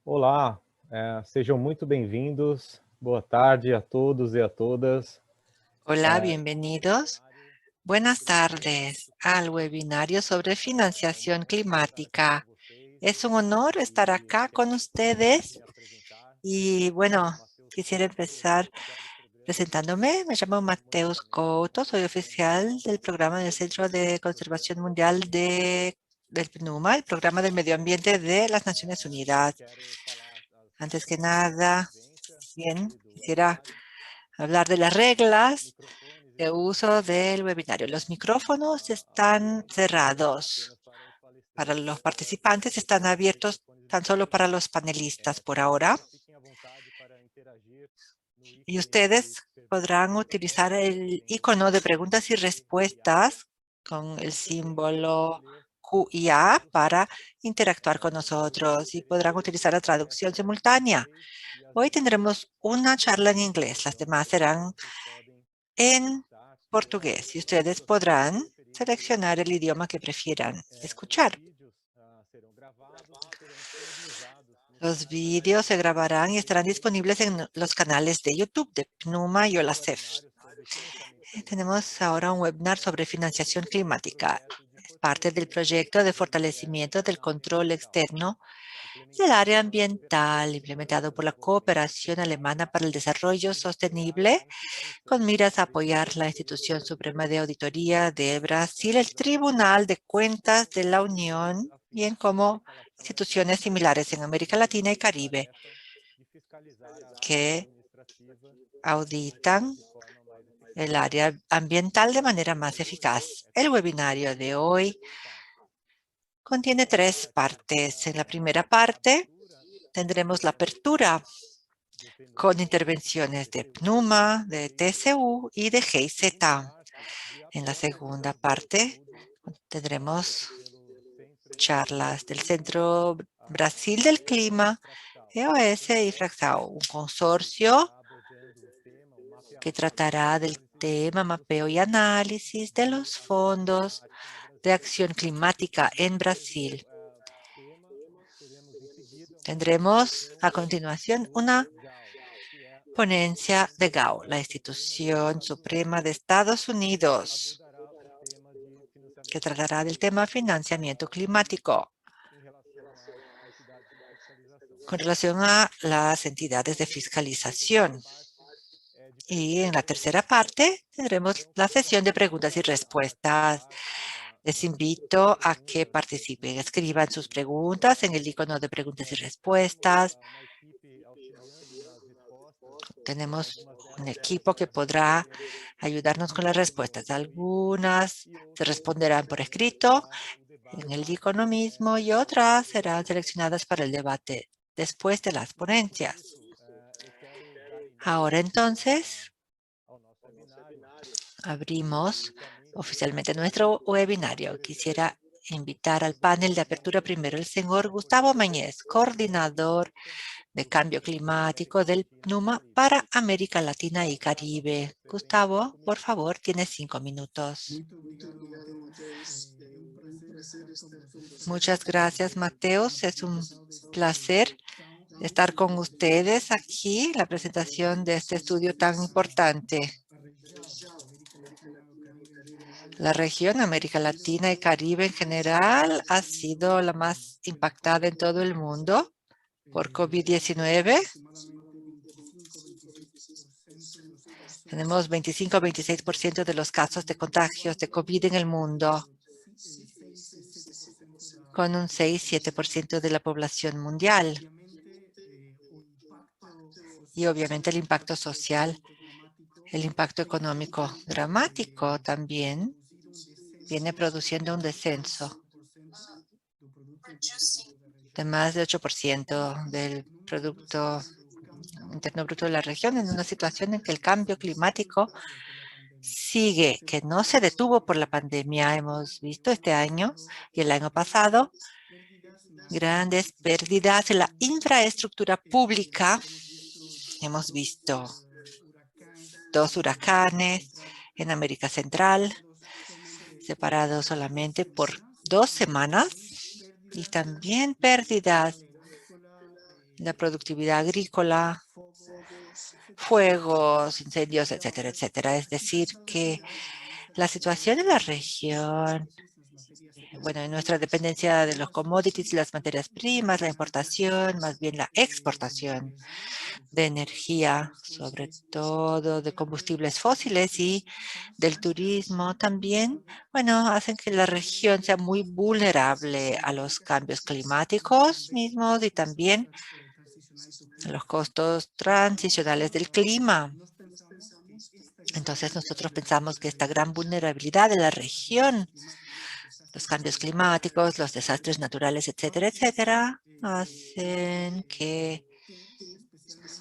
Olá, sejam muito bem-vindos. Boa tarde a todos e a todas. Hola, bienvenidos. Buenas tardes al webinario sobre financiación climática. Es un honor estar acá con ustedes y bueno, quisiera empezar presentándome. Me llamo Mateus Couto, soy oficial del programa del Centro de Conservación Mundial del PNUMA, el Programa del Medio Ambiente de las Naciones Unidas. Antes que nada, bien, quisiera hablar de las reglas de uso del webinario. Los micrófonos están cerrados para los participantes, están abiertos tan solo para los panelistas por ahora. Y ustedes podrán utilizar el icono de preguntas y respuestas con el símbolo Q y A para interactuar con nosotros y podrán utilizar la traducción simultánea. Hoy tendremos una charla en inglés, las demás serán en portugués y ustedes podrán seleccionar el idioma que prefieran escuchar. Los vídeos se grabarán y estarán disponibles en los canales de YouTube de PNUMA y OLACEF. Tenemos ahora un webinar sobre financiación climática. Es parte del proyecto de fortalecimiento del control externo del área ambiental implementado por la Cooperación Alemana para el Desarrollo Sostenible con miras a apoyar la Institución Suprema de Auditoría de Brasil, el Tribunal de Cuentas de la Unión, bien como instituciones similares en América Latina y Caribe que auditan el área ambiental de manera más eficaz. El webinario de hoy contiene 3 partes. En la primera parte tendremos la apertura con intervenciones de PNUMA, de TCU y de GIZ. En la segunda parte tendremos charlas del Centro Brasil del Clima, EOS y Fraxao, un consorcio que tratará del tema mapeo y análisis de los fondos de acción climática en Brasil. Tendremos a continuación una ponencia de GAO, la Institución Suprema de Estados Unidos, que tratará del tema financiamiento climático con relación a las entidades de fiscalización. Y en la tercera parte tendremos la sesión de preguntas y respuestas. Les invito a que participen, escriban sus preguntas en el icono de preguntas y respuestas. Tenemos un equipo que podrá ayudarnos con las respuestas. Algunas se responderán por escrito en el icono mismo y otras serán seleccionadas para el debate después de las ponencias. Ahora entonces abrimos oficialmente nuestro webinario. Quisiera invitar al panel de apertura primero el señor Gustavo Mañez, coordinador de cambio climático del PNUMA para América Latina y Caribe. Gustavo, por favor, tienes 5 minutos. Muchas gracias, Mateus. Es un placer estar con ustedes aquí en la presentación de este estudio tan importante. La región América Latina y Caribe en general ha sido la más impactada en todo el mundo por COVID-19. Tenemos 25-26% de los casos de contagios de COVID en el mundo, con un 6-7% de la población mundial. Y obviamente el impacto social, el impacto económico dramático también viene produciendo un descenso de más de 8% del Producto Interno Bruto de la región, en una situación en que el cambio climático sigue, que no se detuvo por la pandemia. Hemos visto este año y el año pasado grandes pérdidas en la infraestructura pública. Hemos visto 2 huracanes en América Central, separados solamente por 2 semanas, y también pérdidas la productividad agrícola, fuegos, incendios, etcétera, etcétera. Es decir, que la situación en la región, bueno, en nuestra dependencia de los commodities y las materias primas, la importación, más bien la exportación de energía, sobre todo de combustibles fósiles y del turismo también, bueno, hacen que la región sea muy vulnerable a los cambios climáticos mismos y también a los costos transicionales del clima. Entonces nosotros pensamos que esta gran vulnerabilidad de la región, los cambios climáticos, los desastres naturales, etcétera, etcétera, hacen que,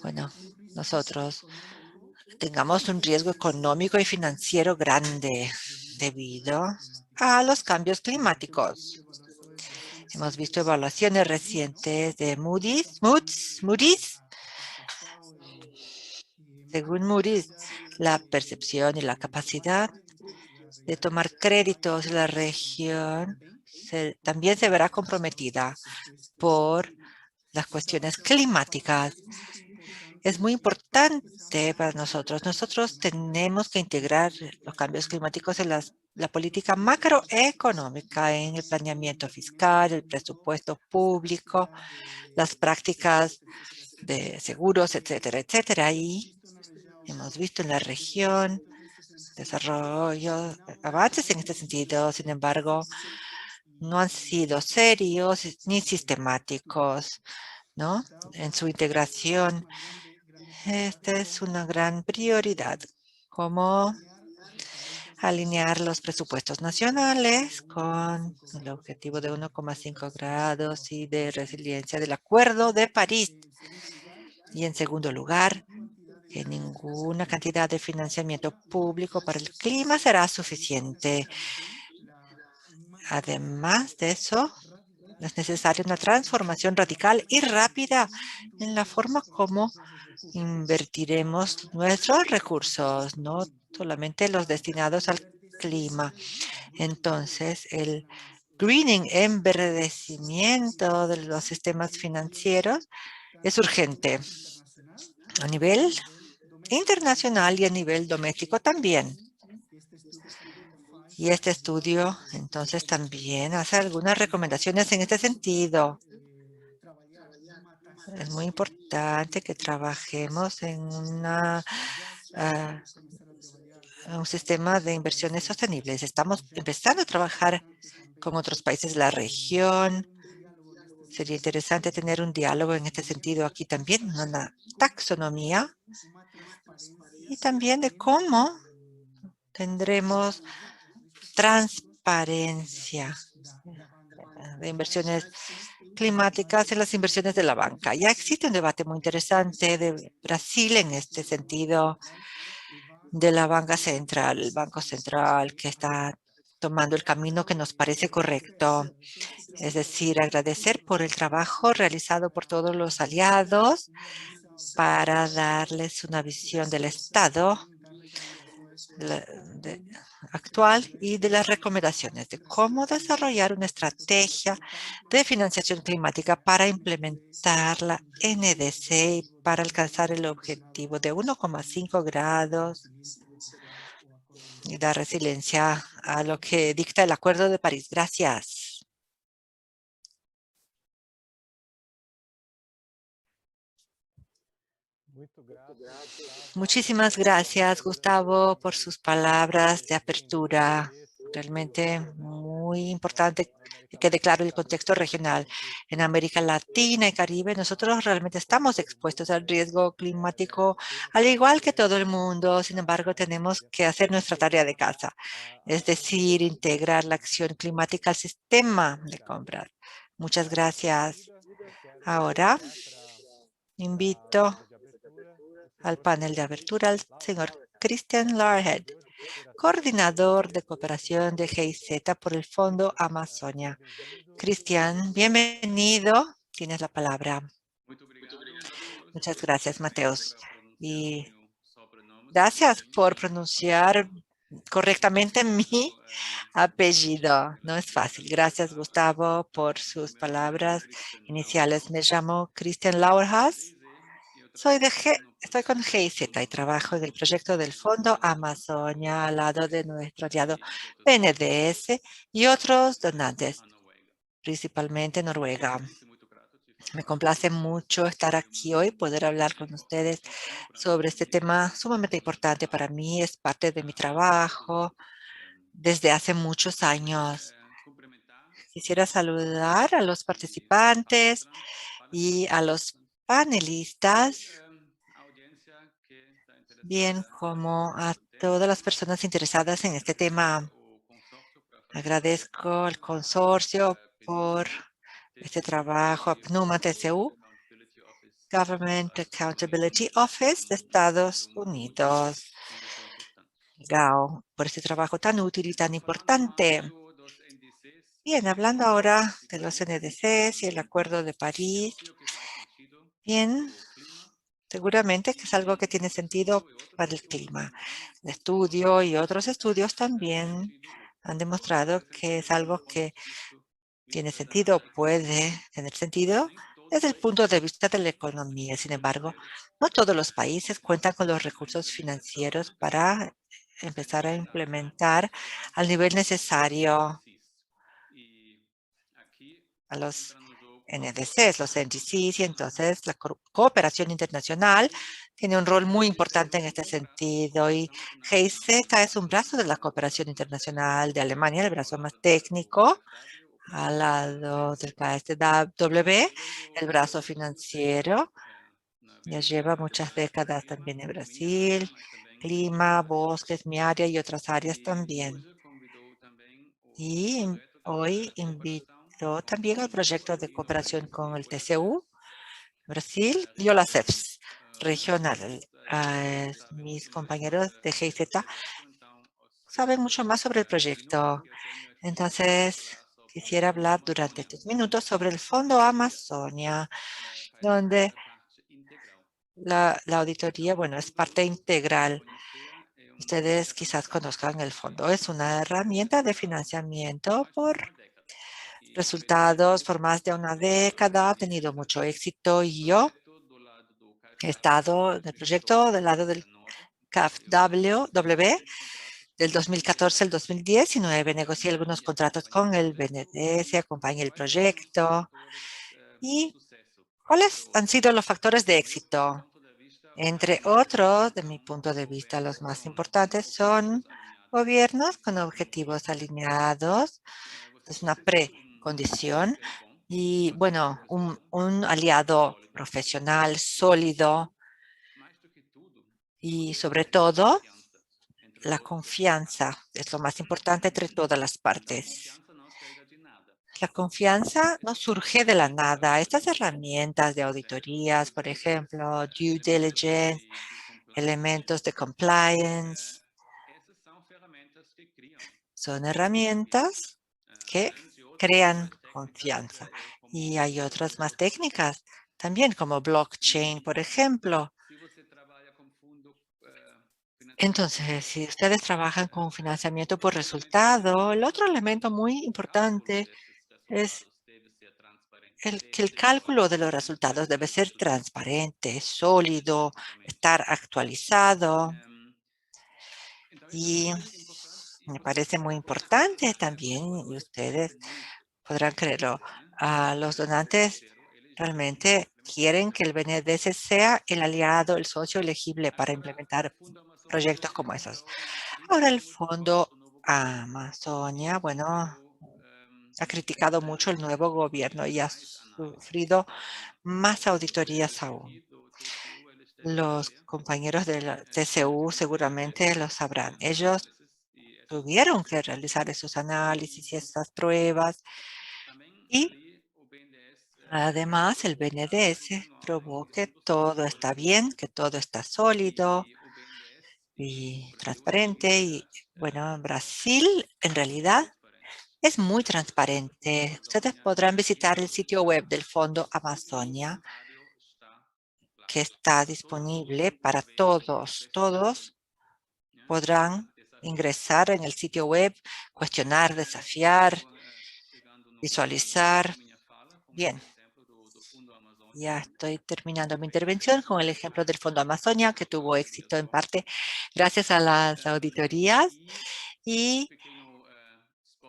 bueno, nosotros tengamos un riesgo económico y financiero grande debido a los cambios climáticos. Hemos visto evaluaciones recientes de Moody's. Según Moody's, la percepción y la capacidad de tomar créditos en la región también se verá comprometida por las cuestiones climáticas. Es muy importante para nosotros. Nosotros tenemos que integrar los cambios climáticos en la política macroeconómica, en el planeamiento fiscal, el presupuesto público, las prácticas de seguros, etcétera, etcétera. Y hemos visto en la región desarrollo, avances en este sentido. Sin embargo, no han sido serios ni sistemáticos, ¿no? En su integración. Esta es una gran prioridad, como alinear los presupuestos nacionales con el objetivo de 1,5 grados y de resiliencia del Acuerdo de París. Y en segundo lugar, que ninguna cantidad de financiamiento público para el clima será suficiente. Además de eso, es necesaria una transformación radical y rápida en la forma como invertiremos nuestros recursos, no solamente los destinados al clima. Entonces, el greening, enverdecimiento de los sistemas financieros es urgente a nivel internacional y a nivel doméstico también. Y este estudio, entonces, también hace algunas recomendaciones en este sentido. Es muy importante que trabajemos en un sistema de inversiones sostenibles. Estamos empezando a trabajar con otros países de la región. Sería interesante tener un diálogo en este sentido aquí también, una taxonomía y también de cómo tendremos transparencia de inversiones climáticas en las inversiones de la banca. Ya existe un debate muy interesante de Brasil en este sentido, de la banca central, el Banco Central que está tomando el camino que nos parece correcto. Es decir, agradecer por el trabajo realizado por todos los aliados para darles una visión del Estado actual y de las recomendaciones de cómo desarrollar una estrategia de financiación climática para implementar la NDC y para alcanzar el objetivo de 1,5 grados y dar resiliencia a lo que dicta el Acuerdo de París. Gracias. Muchísimas gracias, Gustavo, por sus palabras de apertura. Realmente muy importante que quede claro el contexto regional. En América Latina y Caribe, nosotros realmente estamos expuestos al riesgo climático, al igual que todo el mundo. Sin embargo, tenemos que hacer nuestra tarea de casa, es decir, integrar la acción climática al sistema de compras. Muchas gracias. Ahora invito al panel de apertura al señor Christian Larhead, coordinador de cooperación de GIZ por el Fondo Amazonia. Cristian, bienvenido. Tienes la palabra. Muchas gracias, Mateos. Y gracias por pronunciar correctamente mi apellido. No es fácil. Gracias, Gustavo, por sus palabras iniciales. Me llamo Christian Lauerhas. Estoy con GIZ y trabajo en el proyecto del Fondo Amazonia al lado de nuestro aliado BNDES y otros donantes, principalmente Noruega. Me complace mucho estar aquí hoy, poder hablar con ustedes sobre este tema sumamente importante para mí. Es parte de mi trabajo desde hace muchos años. Quisiera saludar a los participantes y a los panelistas, bien como a todas las personas interesadas en este tema. Agradezco al consorcio por este trabajo, a PNUMA TCU, Government Accountability Office de Estados Unidos, GAO, por este trabajo tan útil y tan importante. Bien, hablando ahora de los NDCs y el Acuerdo de París, bien, seguramente que es algo que tiene sentido para el clima. El estudio y otros estudios también han demostrado que es algo que tiene sentido, puede tener sentido desde el punto de vista de la economía. Sin embargo, no todos los países cuentan con los recursos financieros para empezar a implementar al nivel necesario a los NDCs, los NDCs, y entonces la cooperación internacional tiene un rol muy importante en este sentido. Y GIZ es un brazo de la cooperación internacional de Alemania, el brazo más técnico, al lado del KfW, el brazo financiero. Ya lleva muchas décadas también en Brasil, clima, bosques, mi área y otras áreas también. Y hoy invito también al proyecto de cooperación con el TCU, Brasil y la CEPS regional. Mis compañeros de GIZ saben mucho más sobre el proyecto. Entonces, quisiera hablar durante estos minutos sobre el Fondo Amazonia, donde la auditoría, bueno, es parte integral. Ustedes quizás conozcan el fondo. Es una herramienta de financiamiento por resultados por más de una década. Ha tenido mucho éxito y yo he estado en el proyecto del lado del CAFW del 2014 al 2019. Negocié algunos contratos con el BNDES, acompañé el proyecto. ¿Y cuáles han sido los factores de éxito? Entre otros, de mi punto de vista, los más importantes son gobiernos con objetivos alineados, es una precondición, y bueno, un aliado profesional sólido y sobre todo la confianza es lo más importante entre todas las partes. La confianza no surge de la nada. Estas herramientas de auditorías, por ejemplo, due diligence, elementos de compliance, son herramientas que crean confianza. Y hay otras más técnicas también, como blockchain, por ejemplo. Entonces, si ustedes trabajan con financiamiento por resultado, el otro elemento muy importante es que el cálculo de los resultados debe ser transparente, sólido, estar actualizado. Y me parece muy importante también, y ustedes podrán creerlo, los donantes realmente quieren que el BNDES sea el aliado, el socio elegible para implementar proyectos como esos. Ahora el Fondo Amazonia, bueno, ha criticado mucho el nuevo gobierno y ha sufrido más auditorías aún. Los compañeros de la TCU seguramente lo sabrán. Ellos tuvieron que realizar esos análisis y esas pruebas y además el BNDES probó que todo está bien, que todo está sólido y transparente. Y bueno, en Brasil en realidad es muy transparente. Ustedes podrán visitar el sitio web del Fondo Amazonia, que está disponible para todos. Todos podrán ingresar en el sitio web, cuestionar, desafiar, visualizar. Bien, ya estoy terminando mi intervención con el ejemplo del Fondo Amazonia, que tuvo éxito en parte gracias a las auditorías. Y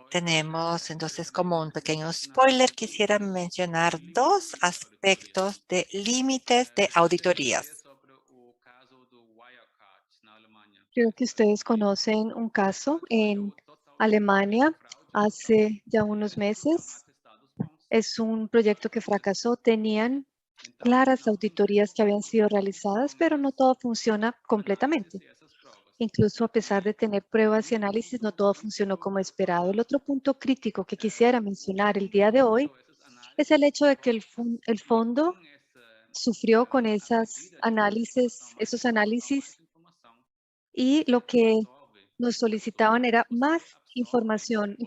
tenemos entonces como un pequeño spoiler, quisiera mencionar dos aspectos de límites de auditorías. Creo que ustedes conocen un caso en Alemania hace ya unos meses. Es un proyecto que fracasó. Tenían claras auditorías que habían sido realizadas, pero no todo funciona completamente. Incluso a pesar de tener pruebas y análisis, no todo funcionó como esperado. El otro punto crítico que quisiera mencionar el día de hoy es el hecho de que el fondo sufrió con esos análisis, y lo que nos solicitaban era más información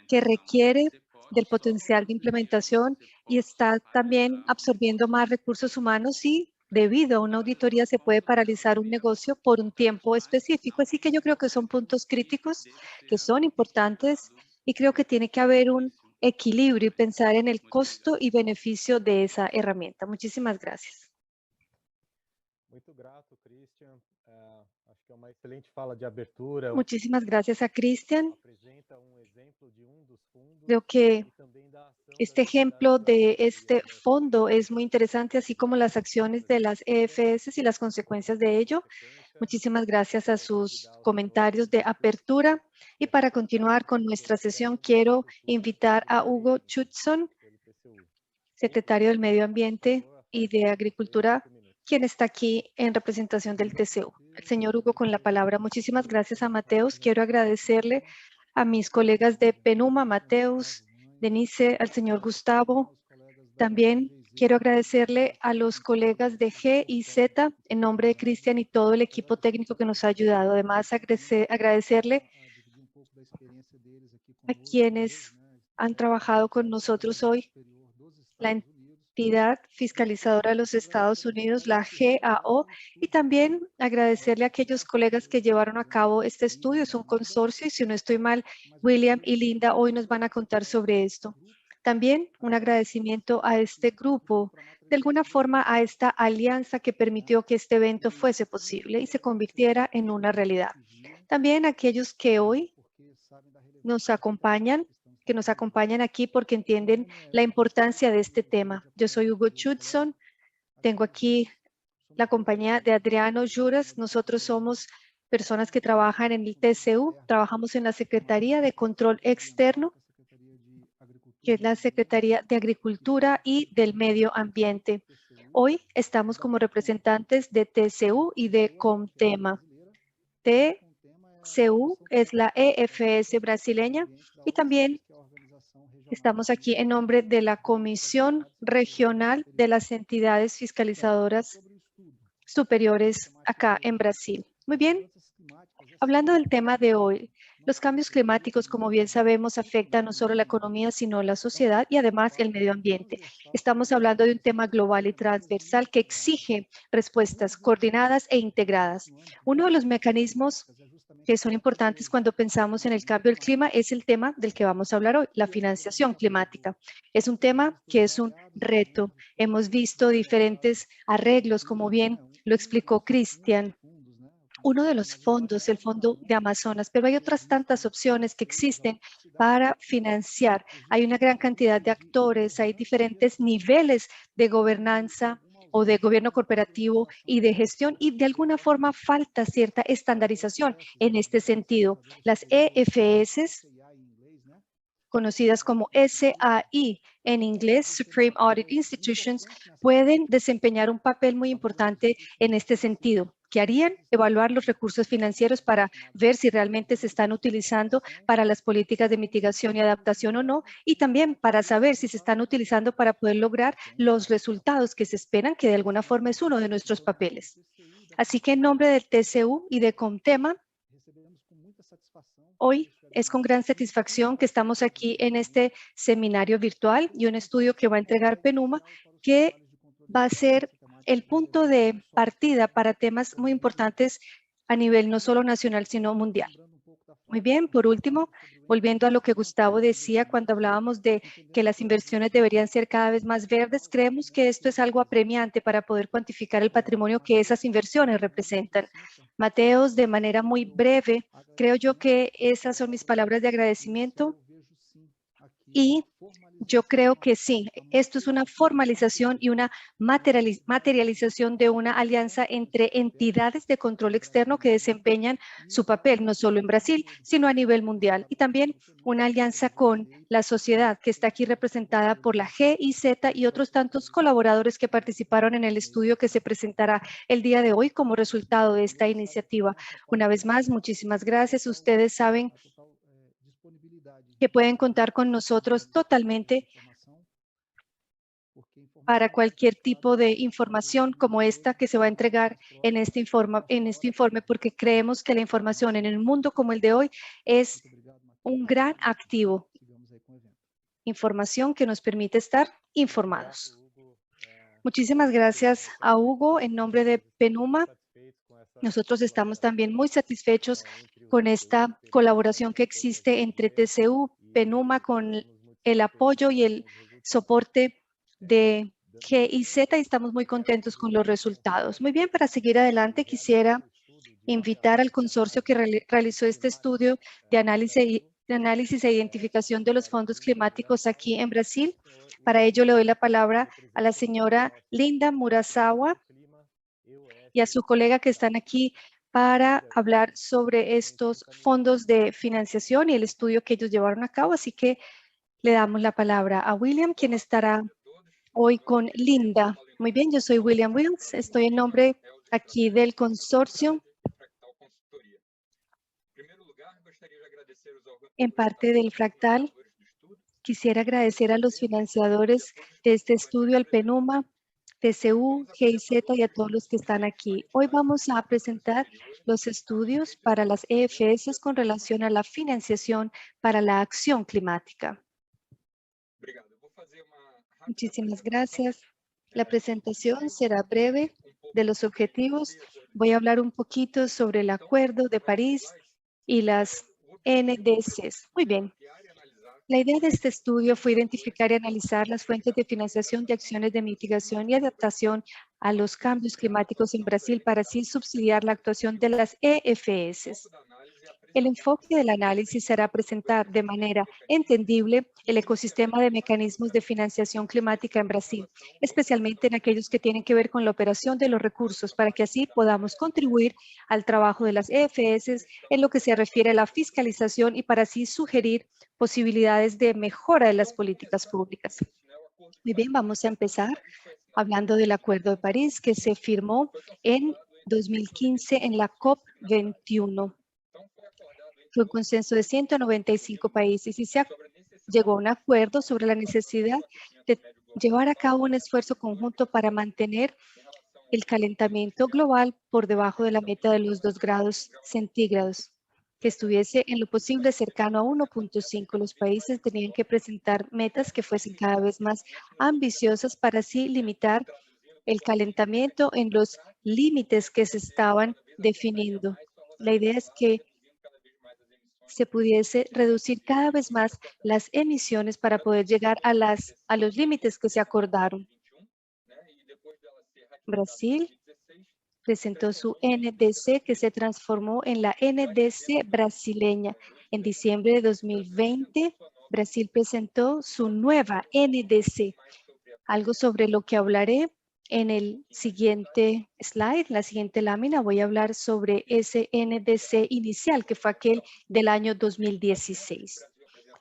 que requiere del potencial de implementación y está también absorbiendo más recursos humanos, y debido a una auditoría se puede paralizar un negocio por un tiempo específico. Así que yo creo que son puntos críticos que son importantes, y creo que tiene que haber un equilibrio y pensar en el costo y beneficio de esa herramienta. Muchísimas gracias. Muito grato, Christian. Acho que é uma excelente fala de abertura. Muchísimas gracias a Christian. Apresenta ejemplo de dos fundos Creo que e também da ação este ejemplo de este fondo es muy interesante, así como las acciones de las EFS y las consecuencias de ello. Muchísimas gracias a sus comentarios de apertura. Y para continuar con nuestra sesión, quiero invitar a Hugo Chutson, secretario del Medio Ambiente y de Agricultura, quien está aquí en representación del TCU. El señor Hugo con la palabra. Muchísimas gracias a Mateus. Quiero agradecerle a mis colegas de Penuma, Mateus, Denise, al señor Gustavo. También quiero agradecerle a los colegas de G y Z en nombre de Cristian y todo el equipo técnico que nos ha ayudado. Además, agradecerle a quienes han trabajado con nosotros hoy, la entidad fiscalizadora de los Estados Unidos, la GAO, y también agradecerle a aquellos colegas que llevaron a cabo este estudio. Es un consorcio y, si no estoy mal, William y Linda hoy nos van a contar sobre esto. También un agradecimiento a este grupo, de alguna forma a esta alianza que permitió que este evento fuese posible y se convirtiera en una realidad. También a aquellos que hoy nos acompañan aquí porque entienden la importancia de este tema. Yo soy Hugo Chutson, tengo aquí la compañía de Adriano Juras. Nosotros somos personas que trabajan en el TCU, trabajamos en la Secretaría de Control Externo, que es la Secretaría de Agricultura y del Medio Ambiente. Hoy estamos como representantes de TCU y de Comtema. TCU es la EFS brasileña y también estamos aquí en nombre de la Comisión Regional de las Entidades Fiscalizadoras Superiores acá en Brasil. Muy bien, hablando del tema de hoy, los cambios climáticos, como bien sabemos, afectan no solo la economía, sino la sociedad y además el medio ambiente. Estamos hablando de un tema global y transversal que exige respuestas coordinadas e integradas. Uno de los mecanismos que son importantes cuando pensamos en el cambio del clima es el tema del que vamos a hablar hoy, la financiación climática. Es un tema que es un reto. Hemos visto diferentes arreglos, como bien lo explicó Cristian. Uno de los fondos, el Fondo de Amazonas, pero hay otras tantas opciones que existen para financiar. Hay una gran cantidad de actores, hay diferentes niveles de gobernanza o de gobierno corporativo y de gestión, y de alguna forma falta cierta estandarización en este sentido. Las EFS, conocidas como SAI en inglés, Supreme Audit Institutions, pueden desempeñar un papel muy importante en este sentido. ¿Qué harían? Evaluar los recursos financieros para ver si realmente se están utilizando para las políticas de mitigación y adaptación o no, y también para saber si se están utilizando para poder lograr los resultados que se esperan, que de alguna forma es uno de nuestros papeles. Así que en nombre del TCU y de Comtema, hoy es con gran satisfacción que estamos aquí en este seminario virtual y un estudio que va a entregar Penuma, que va a ser el punto de partida para temas muy importantes a nivel no solo nacional, sino mundial. Muy bien, por último, volviendo a lo que Gustavo decía cuando hablábamos de que las inversiones deberían ser cada vez más verdes, creemos que esto es algo apremiante para poder cuantificar el patrimonio que esas inversiones representan. Mateos, de manera muy breve, creo yo que esas son mis palabras de agradecimiento. Y yo creo que sí, esto es una formalización y una materialización de una alianza entre entidades de control externo que desempeñan su papel, no solo en Brasil, sino a nivel mundial. Y también una alianza con la sociedad que está aquí representada por la GIZ y otros tantos colaboradores que participaron en el estudio que se presentará el día de hoy como resultado de esta iniciativa. Una vez más, muchísimas gracias. Ustedes saben que pueden contar con nosotros totalmente para cualquier tipo de información como esta que se va a entregar en este informe, porque creemos que la información en un mundo como el de hoy es un gran activo. Información que nos permite estar informados. Muchísimas gracias a Hugo en nombre de PENUMA. Nosotros estamos también muy satisfechos con esta colaboración que existe entre TCU, PENUMA, con el apoyo y el soporte de GIZ y estamos muy contentos con los resultados. Muy bien, para seguir adelante quisiera invitar al consorcio que realizó este estudio de análisis e identificación de los fondos climáticos aquí en Brasil. Para ello le doy la palabra a la señora Linda Murasawa y a su colega que están aquí para hablar sobre estos fondos de financiación y el estudio que ellos llevaron a cabo. Así que le damos la palabra a William, quien estará hoy con Linda. Muy bien, yo soy William Wills, estoy en nombre aquí del consorcio, en parte del Fractal. Quisiera agradecer a los financiadores de este estudio, al PENUMA, TCU, GIZ y a todos los que están aquí. Hoy vamos a presentar los estudios para las EFS con relación a la financiación para la acción climática. Muchísimas gracias. La presentación será breve de los objetivos. Voy a hablar un poquito sobre el Acuerdo de París y las NDCs. Muy bien. La idea de este estudio fue identificar y analizar las fuentes de financiación de acciones de mitigación y adaptación a los cambios climáticos en Brasil para así subsidiar la actuación de las EFS. El enfoque del análisis será presentar de manera entendible el ecosistema de mecanismos de financiación climática en Brasil, especialmente en aquellos que tienen que ver con la operación de los recursos, para que así podamos contribuir al trabajo de las EFS en lo que se refiere a la fiscalización y para así sugerir posibilidades de mejora de las políticas públicas. Muy bien, vamos a empezar hablando del Acuerdo de París que se firmó en 2015 en la COP21. Fue un consenso de 195 países y se llegó a un acuerdo sobre la necesidad de llevar a cabo un esfuerzo conjunto para mantener el calentamiento global por debajo de la meta de los 2 grados centígrados, que estuviese en lo posible cercano a 1.5. Los países tenían que presentar metas que fuesen cada vez más ambiciosas para así limitar el calentamiento en los límites que se estaban definiendo. La idea es que se pudiese reducir cada vez más las emisiones para poder llegar a los límites que se acordaron. Brasil presentó su NDC que se transformó en la NDC brasileña. En diciembre de 2020, Brasil presentó su nueva NDC, algo sobre lo que hablaré en el siguiente slide, la siguiente lámina. Voy a hablar sobre ese NDC inicial, que fue aquel del año 2016.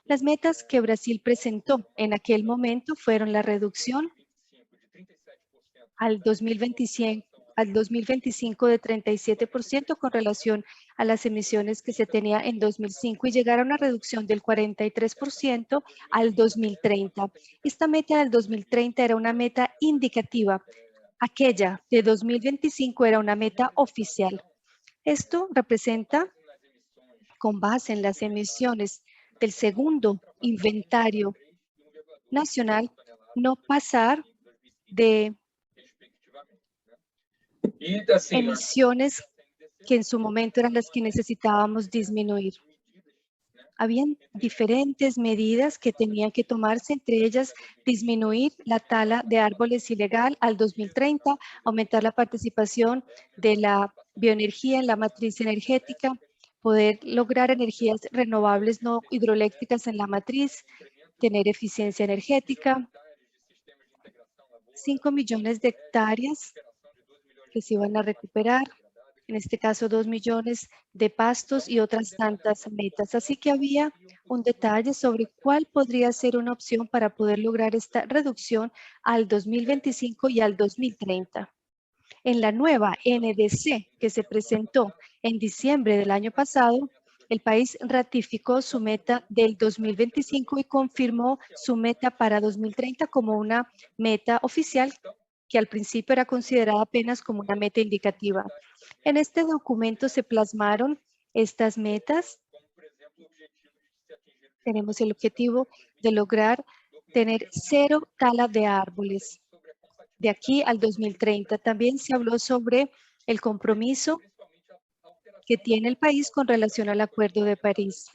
Las metas que Brasil presentó en aquel momento fueron la reducción al 2025 de 37% con relación a las emisiones que se tenía en 2005 y llegar a una reducción del 43% al 2030. Esta meta del 2030 era una meta indicativa. Aquella de 2025 era una meta oficial. Esto representa, con base en las emisiones del segundo inventario nacional, no pasar de emisiones que en su momento eran las que necesitábamos disminuir. Habían diferentes medidas que tenían que tomarse, entre ellas disminuir la tala de árboles ilegal al 2030, aumentar la participación de la bioenergía en la matriz energética, poder lograr energías renovables no hidroeléctricas en la matriz, tener eficiencia energética, 5 millones de hectáreas que se iban a recuperar, en este caso 2 millones de pastos y otras tantas metas. Así que había un detalle sobre cuál podría ser una opción para poder lograr esta reducción al 2025 y al 2030. En la nueva NDC que se presentó en diciembre del año pasado, el país ratificó su meta del 2025 y confirmó su meta para 2030 como una meta oficial que al principio era considerada apenas como una meta indicativa. En este documento se plasmaron estas metas. Tenemos el objetivo de lograr tener 0 tala de árboles de aquí al 2030. También se habló sobre el compromiso que tiene el país con relación al Acuerdo de París.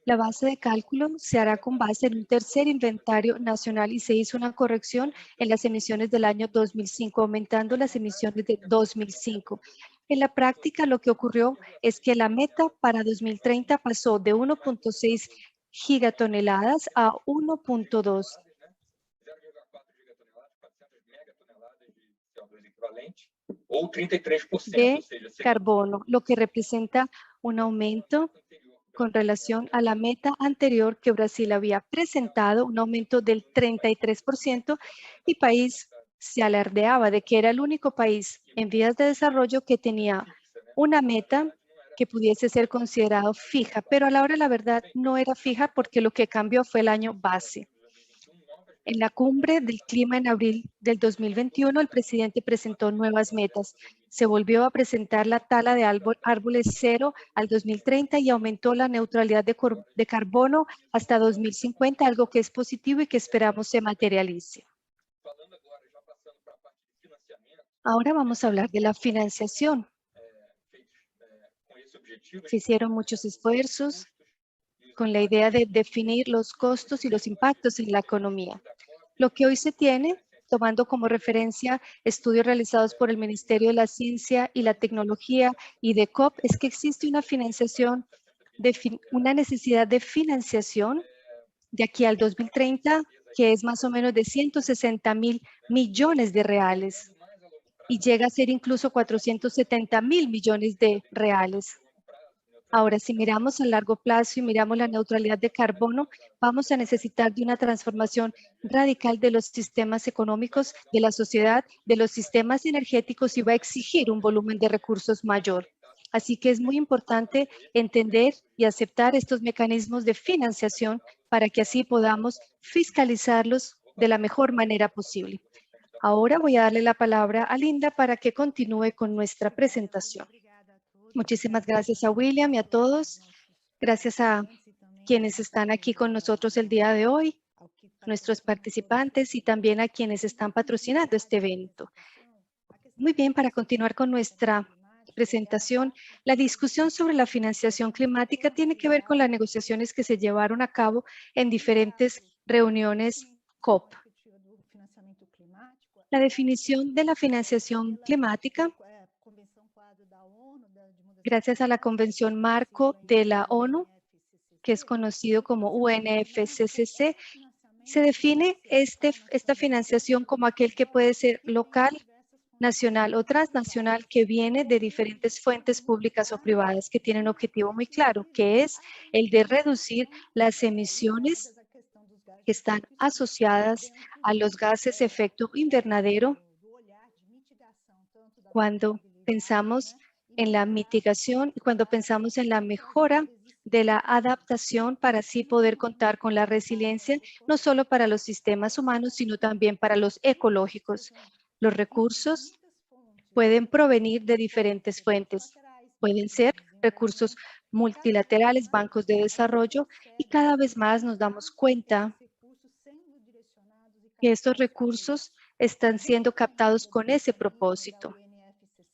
La base de cálculo se hará con base en un tercer inventario nacional y se hizo una corrección en las emisiones del año 2005, aumentando las emisiones de 2005. En la práctica, lo que ocurrió es que la meta para 2030 pasó de 1.6 gigatoneladas a 1.2 de carbono, lo que representa un aumento con relación a la meta anterior que Brasil había presentado, un aumento del 33%, y país se alardeaba de que era el único país en vías de desarrollo que tenía una meta que pudiese ser considerado fija, pero a la hora de la verdad no era fija porque lo que cambió fue el año base. En la cumbre del clima en abril del 2021, el presidente presentó nuevas metas. Se volvió a presentar la tala de árboles 0 al 2030 y aumentó la neutralidad de carbono hasta 2050, algo que es positivo y que esperamos se materialice. Ahora vamos a hablar de la financiación. Se hicieron muchos esfuerzos con la idea de definir los costos y los impactos en la economía. Lo que hoy se tiene, tomando como referencia estudios realizados por el Ministerio de la Ciencia y la Tecnología y de COP, es que existe una financiación, una necesidad de financiación de aquí al 2030, que es más o menos de 160.000 millones de reales y llega a ser incluso 470.000 millones de reales. Ahora, si miramos a largo plazo y miramos la neutralidad de carbono, vamos a necesitar de una transformación radical de los sistemas económicos, de la sociedad, de los sistemas energéticos y va a exigir un volumen de recursos mayor. Así que es muy importante entender y aceptar estos mecanismos de financiación para que así podamos fiscalizarlos de la mejor manera posible. Ahora voy a darle la palabra a Linda para que continúe con nuestra presentación. Muchísimas gracias a William y a todos. Gracias a quienes están aquí con nosotros el día de hoy, nuestros participantes y también a quienes están patrocinando este evento. Muy bien, para continuar con nuestra presentación, la discusión sobre la financiación climática tiene que ver con las negociaciones que se llevaron a cabo en diferentes reuniones COP. La definición de la financiación climática, gracias a la Convención Marco de la ONU, que es conocido como UNFCCC, se define esta financiación como aquel que puede ser local, nacional o transnacional, que viene de diferentes fuentes públicas o privadas que tienen un objetivo muy claro, que es el de reducir las emisiones que están asociadas a los gases de efecto invernadero cuando pensamos en la mitigación y cuando pensamos en la mejora de la adaptación para así poder contar con la resiliencia, no solo para los sistemas humanos, sino también para los ecológicos. Los recursos pueden provenir de diferentes fuentes. Pueden ser recursos multilaterales, bancos de desarrollo, y cada vez más nos damos cuenta que estos recursos están siendo captados con ese propósito.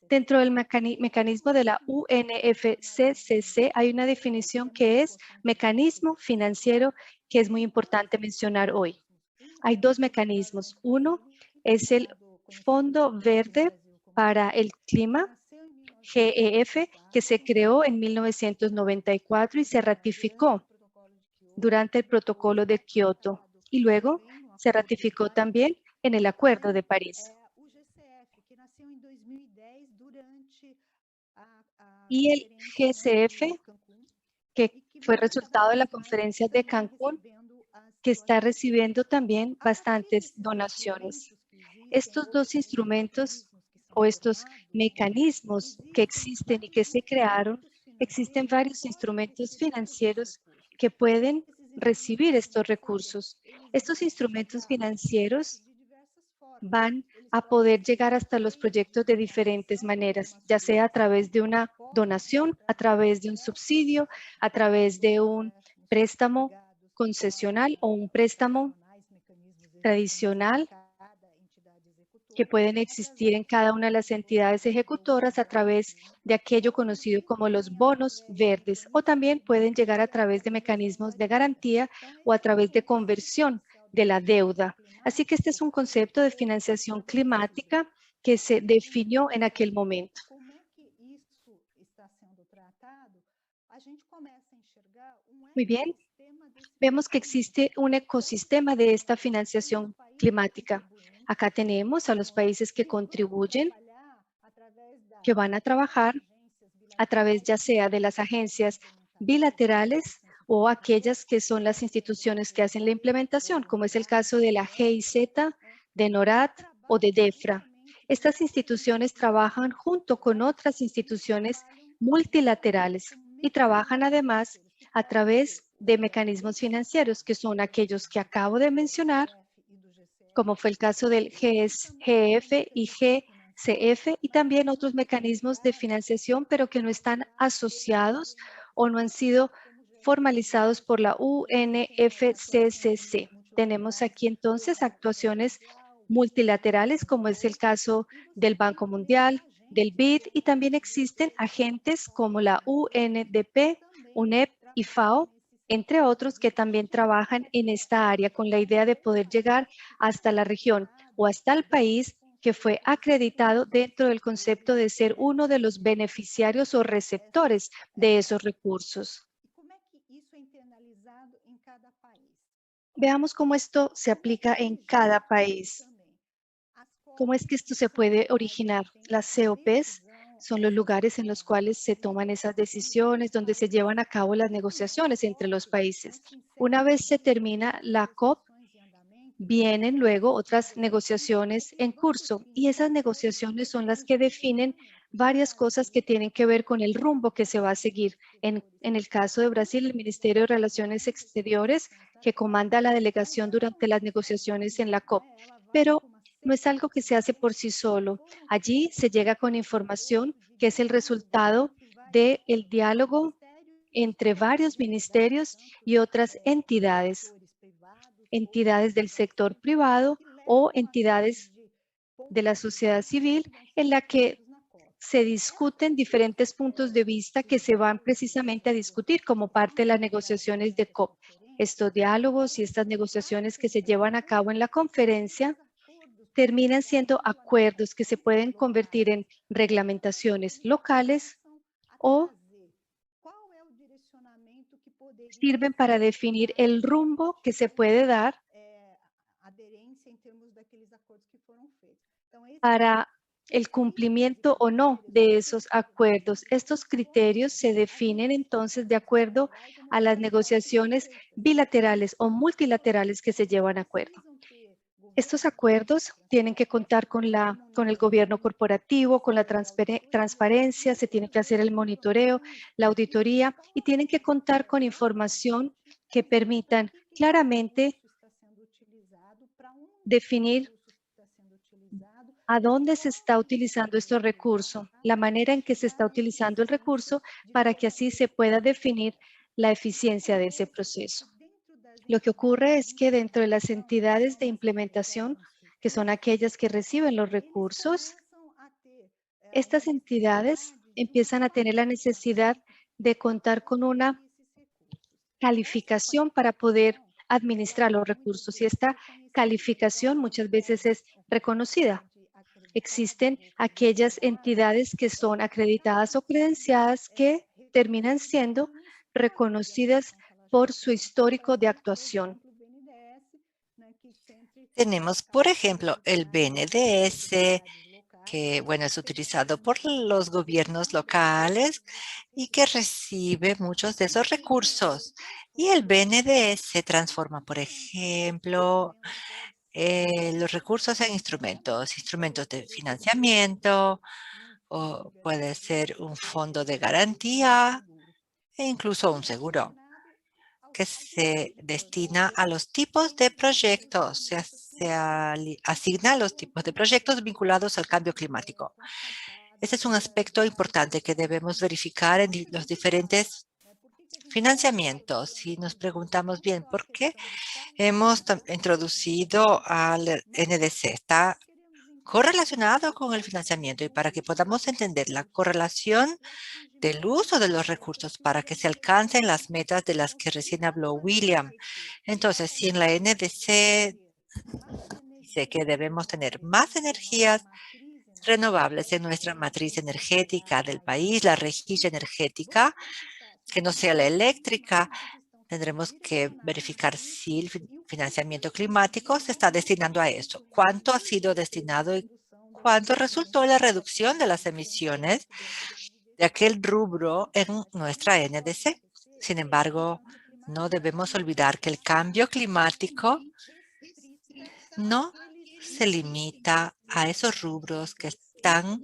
Dentro del mecanismo de la UNFCCC hay una definición que es mecanismo financiero, que es muy importante mencionar hoy. Hay dos mecanismos. Uno es el Fondo Verde para el Clima, GEF, que se creó en 1994 y se ratificó durante el protocolo de Kioto. Y luego se ratificó también en el Acuerdo de París. Y el GCF, que fue resultado de la conferencia de Cancún, que está recibiendo también bastantes donaciones. Estos dos instrumentos o estos mecanismos que existen y que se crearon, existen varios instrumentos financieros que pueden recibir estos recursos. Estos instrumentos financieros van a poder llegar hasta los proyectos de diferentes maneras, ya sea a través de una donación, a través de un subsidio, a través de un préstamo concesional o un préstamo tradicional que pueden existir en cada una de las entidades ejecutoras a través de aquello conocido como los bonos verdes, o también pueden llegar a través de mecanismos de garantía o a través de conversión de la deuda. Así que este es un concepto de financiación climática que se definió en aquel momento. Muy bien, vemos que existe un ecosistema de esta financiación climática. Acá tenemos a los países que contribuyen, que van a trabajar a través ya sea de las agencias bilaterales o aquellas que son las instituciones que hacen la implementación, como es el caso de la GIZ, de NORAD o de DEFRA. Estas instituciones trabajan junto con otras instituciones multilaterales y trabajan además a través de mecanismos financieros, que son aquellos que acabo de mencionar, como fue el caso del GF y GCF, y también otros mecanismos de financiación, pero que no están asociados o no han sido formalizados por la UNFCCC. Tenemos aquí entonces actuaciones multilaterales, como es el caso del Banco Mundial, del BID, y también existen agentes como la UNDP, UNEP y FAO, entre otros, que también trabajan en esta área con la idea de poder llegar hasta la región o hasta el país que fue acreditado dentro del concepto de ser uno de los beneficiarios o receptores de esos recursos. Veamos cómo esto se aplica en cada país. ¿Cómo es que esto se puede originar? Las COPs son los lugares en los cuales se toman esas decisiones, donde se llevan a cabo las negociaciones entre los países. Una vez se termina la COP, vienen luego otras negociaciones en curso, y esas negociaciones son las que definen varias cosas que tienen que ver con el rumbo que se va a seguir. En el caso de Brasil, el Ministerio de Relaciones Exteriores, que comanda la delegación durante las negociaciones en la COP. Pero no es algo que se hace por sí solo. Allí se llega con información que es el resultado del diálogo entre varios ministerios y otras entidades del sector privado o entidades de la sociedad civil, en la que se discuten diferentes puntos de vista que se van precisamente a discutir como parte de las negociaciones de COP. Estos diálogos y estas negociaciones que se llevan a cabo en la conferencia terminan siendo acuerdos que se pueden convertir en reglamentaciones locales o sirven para definir el rumbo que se puede dar para el cumplimiento o no de esos acuerdos. Estos criterios se definen entonces de acuerdo a las negociaciones bilaterales o multilaterales que se llevan a acuerdo. Estos acuerdos tienen que contar con el gobierno corporativo, con la transparencia, se tiene que hacer el monitoreo, la auditoría, y tienen que contar con información que permitan claramente definir a dónde se está utilizando este recurso, la manera en que se está utilizando el recurso, para que así se pueda definir la eficiencia de ese proceso. Lo que ocurre es que dentro de las entidades de implementación, que son aquellas que reciben los recursos, estas entidades empiezan a tener la necesidad de contar con una calificación para poder administrar los recursos, y esta calificación muchas veces es reconocida. Existen aquellas entidades que son acreditadas o credenciadas que terminan siendo reconocidas por su histórico de actuación. Tenemos, por ejemplo, el BNDES, que, bueno, es utilizado por los gobiernos locales y que recibe muchos de esos recursos. Y el BNDES se transforma, por ejemplo, los recursos en instrumentos de financiamiento, o puede ser un fondo de garantía e incluso un seguro que se destina a los tipos de proyectos, asigna a los tipos de proyectos vinculados al cambio climático. Este es un aspecto importante que debemos verificar en los diferentes financiamientos. Y nos preguntamos bien, ¿por qué hemos introducido al NDC? Está correlacionado con el financiamiento, y para que podamos entender la correlación del uso de los recursos para que se alcancen las metas de las que recién habló William. Entonces, si en la NDC dice que debemos tener más energías renovables en nuestra matriz energética del país, la rejilla energética, que no sea la eléctrica, tendremos que verificar si el financiamiento climático se está destinando a eso. ¿Cuánto ha sido destinado y cuánto resultó la reducción de las emisiones de aquel rubro en nuestra NDC? Sin embargo, no debemos olvidar que el cambio climático no se limita a esos rubros que están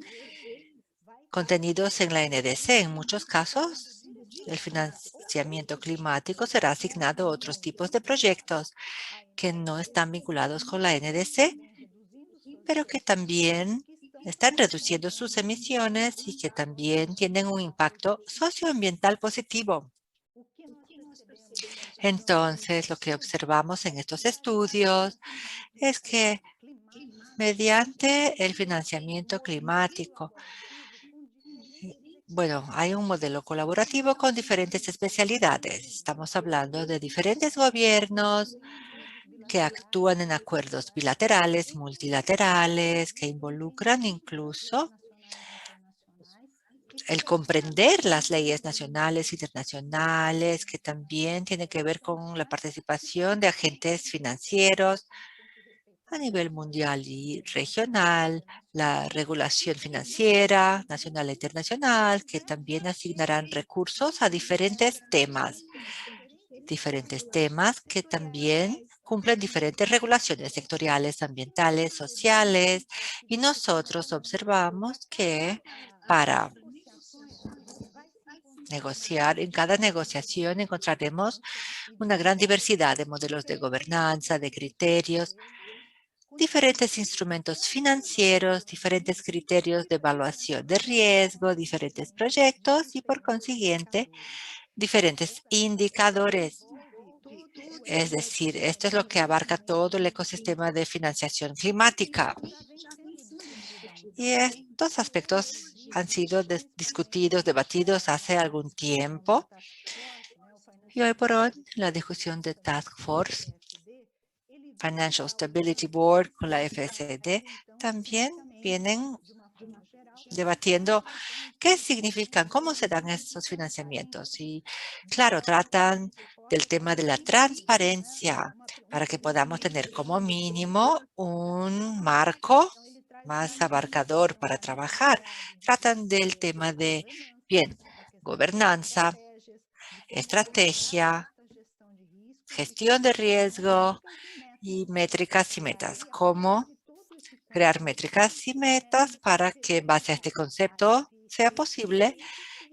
contenidos en la NDC. En muchos casos, el financiamiento climático será asignado a otros tipos de proyectos que no están vinculados con la NDC, pero que también están reduciendo sus emisiones y que también tienen un impacto socioambiental positivo. Entonces, lo que observamos en estos estudios es que mediante el financiamiento climático, bueno, hay un modelo colaborativo con diferentes especialidades. Estamos hablando de diferentes gobiernos que actúan en acuerdos bilaterales, multilaterales, que involucran incluso el comprender las leyes nacionales e internacionales, que también tiene que ver con la participación de agentes financieros a nivel mundial y regional, la regulación financiera nacional e internacional, que también asignarán recursos a diferentes temas que también cumplen diferentes regulaciones sectoriales, ambientales, sociales, y nosotros observamos que para negociar, en cada negociación encontraremos una gran diversidad de modelos de gobernanza, de criterios, diferentes instrumentos financieros, diferentes criterios de evaluación de riesgo, diferentes proyectos y, por consiguiente, diferentes indicadores. Es decir, esto es lo que abarca todo el ecosistema de financiación climática. Y estos aspectos han sido discutidos, debatidos hace algún tiempo. Y hoy por hoy, la discusión de Task Force, Financial Stability Board con la FSD, también vienen debatiendo qué significan, cómo se dan estos financiamientos. Y claro, tratan del tema de la transparencia para que podamos tener como mínimo un marco más abarcador para trabajar. Tratan del tema de, bien, gobernanza, estrategia, gestión de riesgo y métricas y metas. ¿Cómo crear métricas y metas para que en base a este concepto sea posible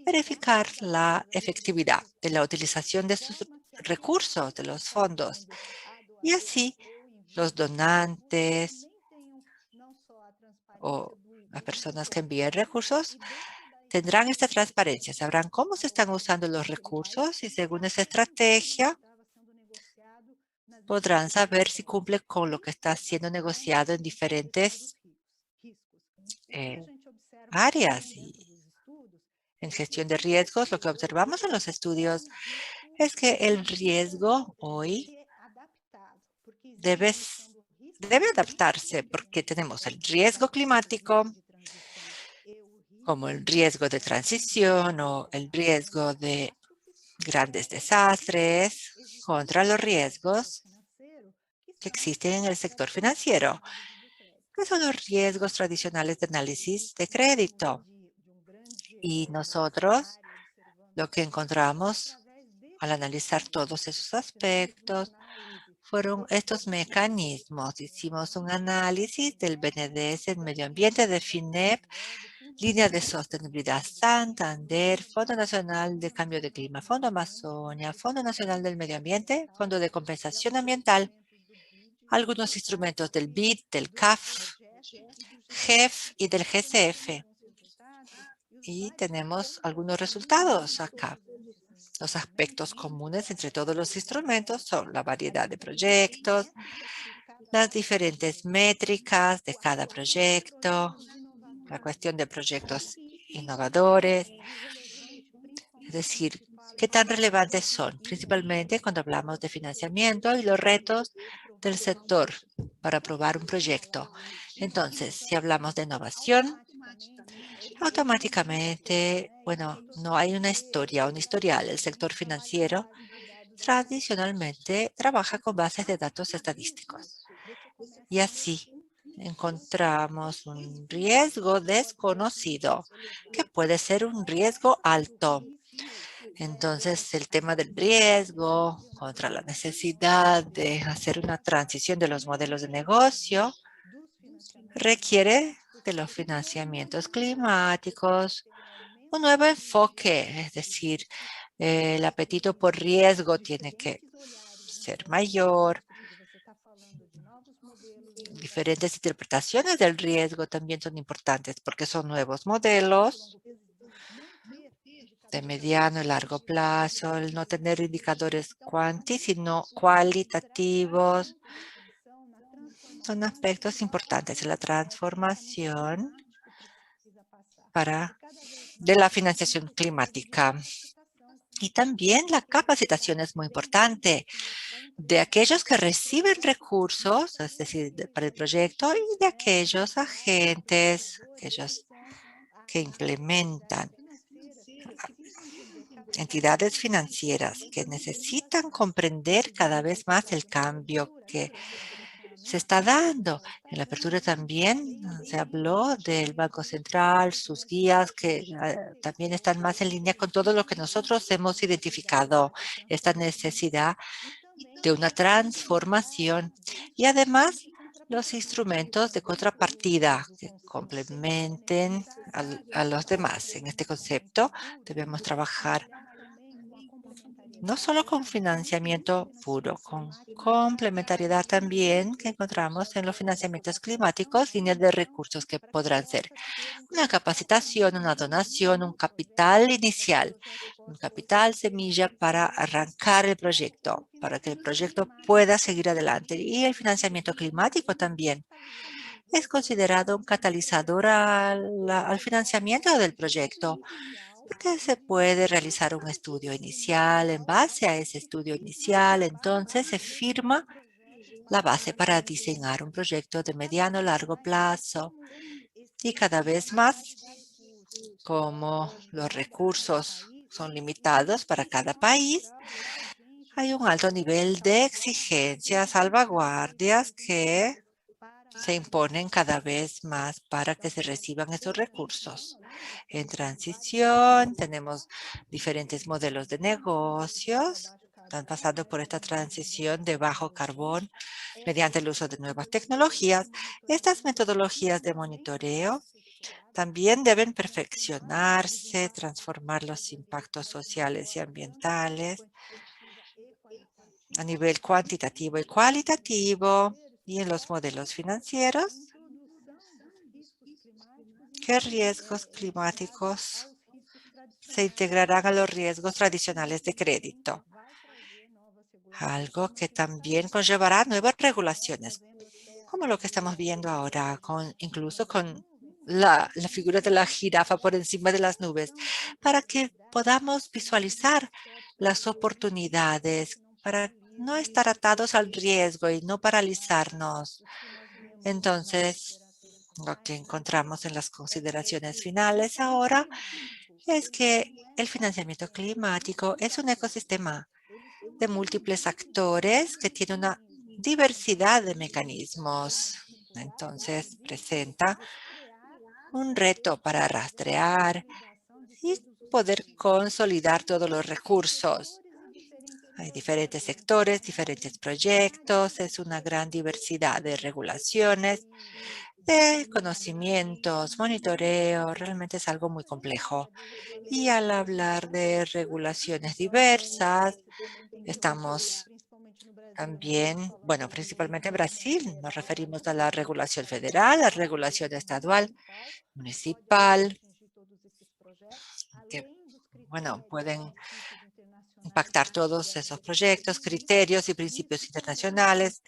verificar la efectividad de la utilización de sus recursos, de los fondos? Y así los donantes o las personas que envíen recursos tendrán esta transparencia, sabrán cómo se están usando los recursos y según esa estrategia podrán saber si cumple con lo que está siendo negociado en diferentes áreas. Y en gestión de riesgos, lo que observamos en los estudios es que el riesgo hoy debe adaptarse porque tenemos el riesgo climático, como el riesgo de transición o el riesgo de grandes desastres, contra los riesgos que existen en el sector financiero, que son los riesgos tradicionales de análisis de crédito. Y nosotros lo que encontramos al analizar todos esos aspectos fueron estos mecanismos. Hicimos un análisis del BNDES en medio ambiente de FINEP, Línea de Sostenibilidad Santander, Fondo Nacional de Cambio de Clima, Fondo Amazonia, Fondo Nacional del Medio Ambiente, Fondo de Compensación Ambiental, algunos instrumentos del BID, del CAF, GEF y del GCF. Y tenemos algunos resultados acá. Los aspectos comunes entre todos los instrumentos son la variedad de proyectos, las diferentes métricas de cada proyecto, la cuestión de proyectos innovadores, es decir, qué tan relevantes son, principalmente cuando hablamos de financiamiento y los retos del sector para aprobar un proyecto. Entonces, si hablamos de innovación, automáticamente, bueno, no hay una historia, un historial. El sector financiero tradicionalmente trabaja con bases de datos estadísticos. Y así encontramos un riesgo desconocido, que puede ser un riesgo alto. Entonces, el tema del riesgo contra la necesidad de hacer una transición de los modelos de negocio requiere de los financiamientos climáticos, un nuevo enfoque, es decir, el apetito por riesgo tiene que ser mayor. Diferentes interpretaciones del riesgo también son importantes porque son nuevos modelos de mediano y largo plazo, el no tener indicadores cuanti, sino cualitativos. Son aspectos importantes de la transformación de la financiación climática. Y también la capacitación es muy importante de aquellos que reciben recursos, es decir, para el proyecto, y de aquellos agentes, aquellos que implementan, entidades financieras que necesitan comprender cada vez más el cambio que se está dando. En la apertura también se habló del Banco Central, sus guías que también están más en línea con todo lo que nosotros hemos identificado, esta necesidad de una transformación y además los instrumentos de contrapartida que complementen a los demás. En este concepto debemos trabajar no solo con financiamiento puro, con complementariedad también que encontramos en los financiamientos climáticos, líneas de recursos que podrán ser una capacitación, una donación, un capital inicial, un capital semilla para arrancar el proyecto, para que el proyecto pueda seguir adelante. Y el financiamiento climático también es considerado un catalizador al financiamiento del proyecto, porque se puede realizar un estudio inicial. En base a ese estudio inicial, entonces se firma la base para diseñar un proyecto de mediano a largo plazo. Y cada vez más, como los recursos son limitados para cada país, hay un alto nivel de exigencias, salvaguardias que se imponen cada vez más para que se reciban esos recursos. En transición, tenemos diferentes modelos de negocios. Están pasando por esta transición de bajo carbón mediante el uso de nuevas tecnologías. Estas metodologías de monitoreo también deben perfeccionarse, transformar los impactos sociales y ambientales a nivel cuantitativo y cualitativo y en los modelos financieros. ¿Qué riesgos climáticos se integrarán a los riesgos tradicionales de crédito? Algo que también conllevará nuevas regulaciones, como lo que estamos viendo ahora, incluso con la figura de la jirafa por encima de las nubes, para que podamos visualizar las oportunidades, para no estar atados al riesgo y no paralizarnos. Entonces, lo que encontramos en las consideraciones finales ahora es que el financiamiento climático es un ecosistema de múltiples actores que tiene una diversidad de mecanismos. Entonces, presenta un reto para rastrear y poder consolidar todos los recursos. Hay diferentes sectores, diferentes proyectos, es una gran diversidad de regulaciones, de conocimientos, monitoreo, realmente es algo muy complejo. Y al hablar de regulaciones diversas, estamos también, bueno, principalmente en Brasil, nos referimos a la regulación federal, la regulación estadual, municipal, que, bueno, pueden impactar todos esos proyectos, criterios y principios internacionales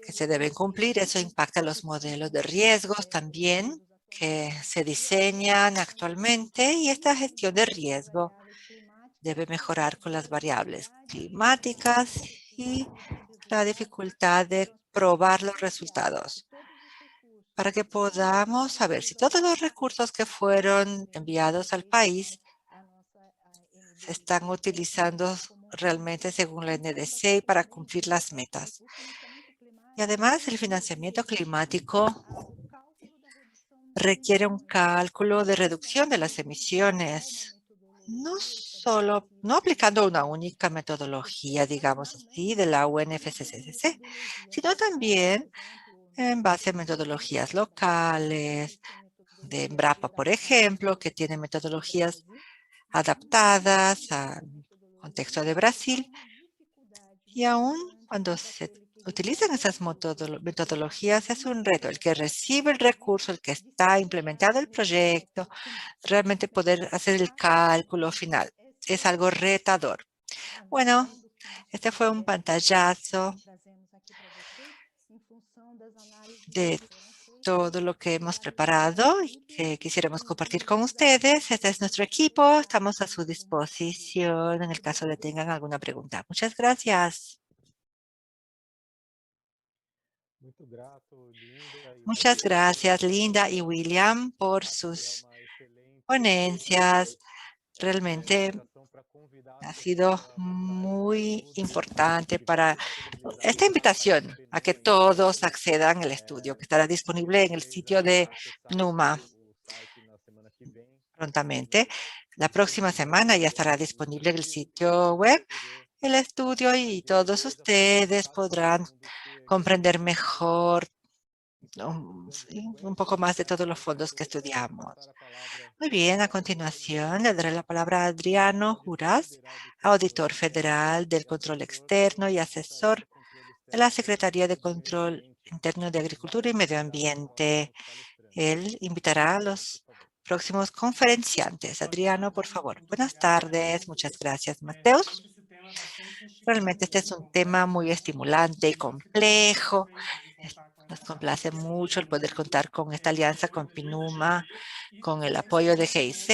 que se deben cumplir. Eso impacta los modelos de riesgos también que se diseñan actualmente y esta gestión de riesgo debe mejorar con las variables climáticas y la dificultad de probar los resultados para que podamos saber si todos los recursos que fueron enviados al país se están utilizando realmente según la NDC para cumplir las metas. Y además, el financiamiento climático requiere un cálculo de reducción de las emisiones, no aplicando una única metodología, digamos así, de la UNFCCC, sino también en base a metodologías locales, de Embrapa, por ejemplo, que tiene metodologías adaptadas al contexto de Brasil. Y aún cuando se utilizan esas metodologías, es un reto. El que recibe el recurso, el que está implementado el proyecto, realmente poder hacer el cálculo final. Es algo retador. Bueno, este fue un pantallazo de todo lo que hemos preparado y que quisiéramos compartir con ustedes. Este es nuestro equipo. Estamos a su disposición en el caso de tengan alguna pregunta. Muchas gracias. Muchas gracias, Linda y William, por sus ponencias. Realmente ha sido muy importante para esta invitación a que todos accedan al estudio, que estará disponible en el sitio de PNUMA prontamente. La próxima semana ya estará disponible en el sitio web el estudio y todos ustedes podrán comprender mejor un poco más de todos los fondos que estudiamos. Muy bien, a continuación le daré la palabra a Adriano Juras, auditor federal del control externo y asesor de la Secretaría de Control Interno de Agricultura y Medio Ambiente. Él invitará a los próximos conferenciantes. Adriano, por favor. Buenas tardes. Muchas gracias, Mateus. Realmente este es un tema muy estimulante y complejo. Nos complace mucho el poder contar con esta alianza con PNUMA, con el apoyo de GIZ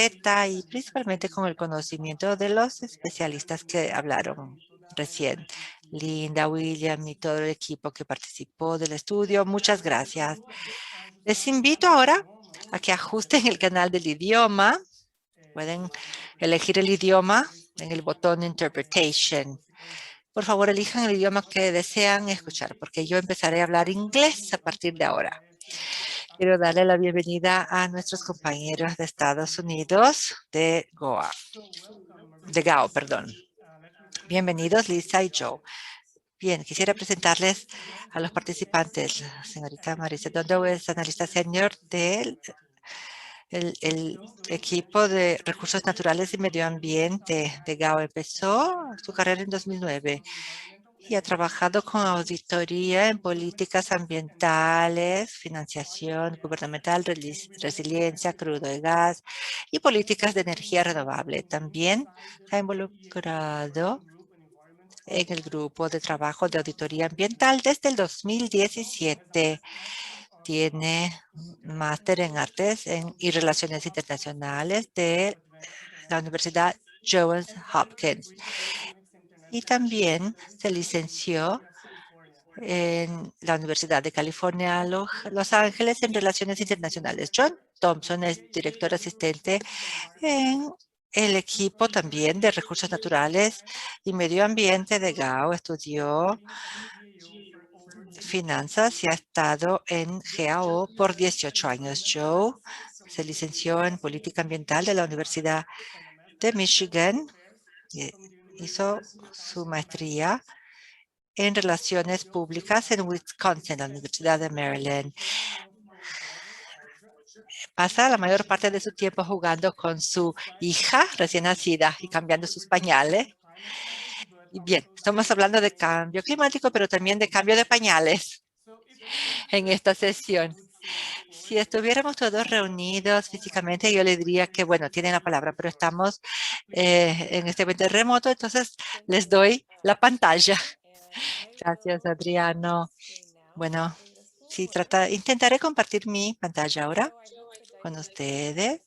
y principalmente con el conocimiento de los especialistas que hablaron recién. Linda, William y todo el equipo que participó del estudio. Muchas gracias. Les invito ahora a que ajusten el canal del idioma. Pueden elegir el idioma en el botón Interpretation. Por favor, elijan el idioma que desean escuchar, porque yo empezaré a hablar inglés a partir de ahora. Quiero darle la bienvenida a nuestros compañeros de Estados Unidos, de GAO, perdón. Bienvenidos, Lisa y Joe. Bien, quisiera presentarles a los participantes. La señorita Marisa Dondo es analista senior del equipo de recursos naturales y medio ambiente de GAO. Empezó su carrera en 2009 y ha trabajado con auditoría en políticas ambientales, financiación gubernamental, resiliencia, crudo y gas y políticas de energía renovable. También se ha involucrado en el grupo de trabajo de auditoría ambiental desde el 2017. tiene un máster en artes y relaciones internacionales de la Universidad Johns Hopkins. Y también se licenció en la Universidad de California, Los Ángeles, en Relaciones Internacionales. John Thompson es director asistente en el equipo también de Recursos Naturales y Medio Ambiente de GAO. Estudió finanzas y ha estado en GAO por 18 años. Joe se licenció en Política Ambiental de la Universidad de Michigan. Hizo su maestría en Relaciones Públicas en Wisconsin, la Universidad de Maryland. Pasa la mayor parte de su tiempo jugando con su hija recién nacida y cambiando sus pañales. Y bien, estamos hablando de cambio climático, pero también de cambio de pañales en esta sesión. Si estuviéramos todos reunidos físicamente, yo le diría que, bueno, tienen la palabra, pero estamos en este evento remoto, entonces les doy la pantalla. Gracias, Adriano. Bueno, sí, intentaré compartir mi pantalla ahora con ustedes.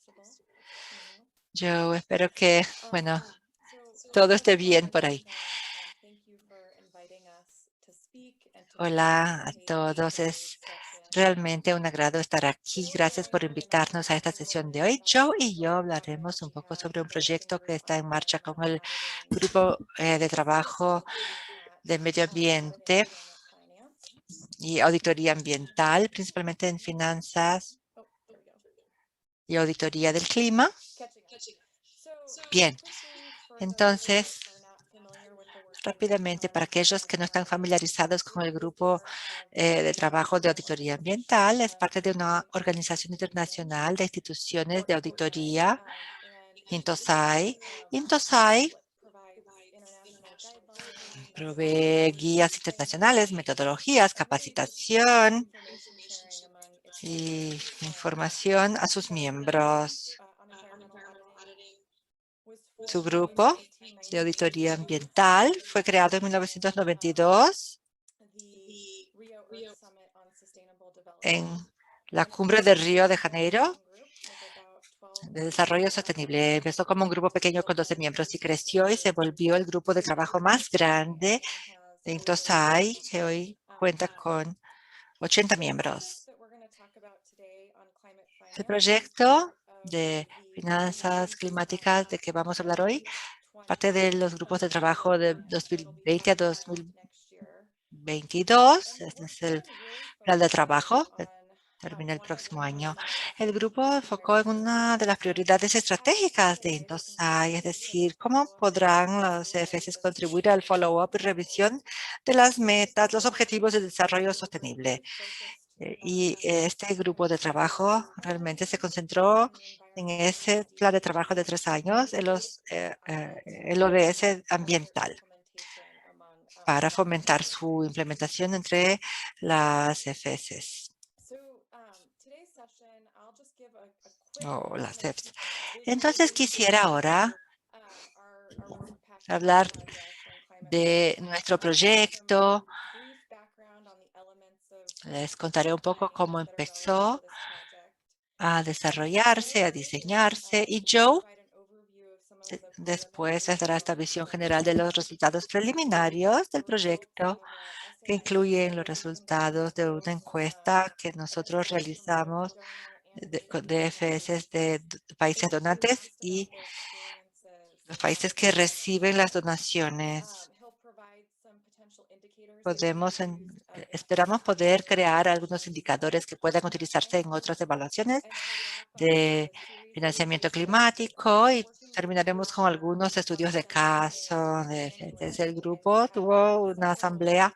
Yo espero que, bueno, todo esté bien por ahí. Hola a todos. Es realmente un agrado estar aquí. Gracias por invitarnos a esta sesión de hoy. Joe y yo hablaremos un poco sobre un proyecto que está en marcha con el grupo de trabajo de medio ambiente y auditoría ambiental, principalmente en finanzas y auditoría del clima. Bien, entonces, rápidamente, para aquellos que no están familiarizados con el grupo de trabajo de auditoría ambiental, es parte de una organización internacional de instituciones de auditoría, INTOSAI. INTOSAI provee guías internacionales, metodologías, capacitación y información a sus miembros. Su grupo de auditoría ambiental fue creado en 1992 en la cumbre de Río de Janeiro de desarrollo sostenible. Empezó como un grupo pequeño con 12 miembros y creció y se volvió el grupo de trabajo más grande de INTOSAI, que hoy cuenta con 80 miembros. El proyecto de finanzas climáticas de que vamos a hablar hoy, parte de los grupos de trabajo de 2020 a 2022. Este es el plan de trabajo que termina el próximo año. El grupo enfocó en una de las prioridades estratégicas de INTOSAI, es decir, cómo podrán los CFS contribuir al follow-up y revisión de las metas, los objetivos de desarrollo sostenible. Y este grupo de trabajo realmente se concentró en ese plan de trabajo de 3 años, en el ODS ambiental, para fomentar su implementación entre las CFS o las CEPs. Entonces quisiera ahora hablar de nuestro proyecto. Les contaré un poco cómo empezó a desarrollarse, a diseñarse, y Joe después les dará esta visión general de los resultados preliminarios del proyecto, que incluyen los resultados de una encuesta que nosotros realizamos de FS de países donantes y los países que reciben las donaciones. Esperamos poder crear algunos indicadores que puedan utilizarse en otras evaluaciones de financiamiento climático y terminaremos con algunos estudios de caso. El grupo tuvo una asamblea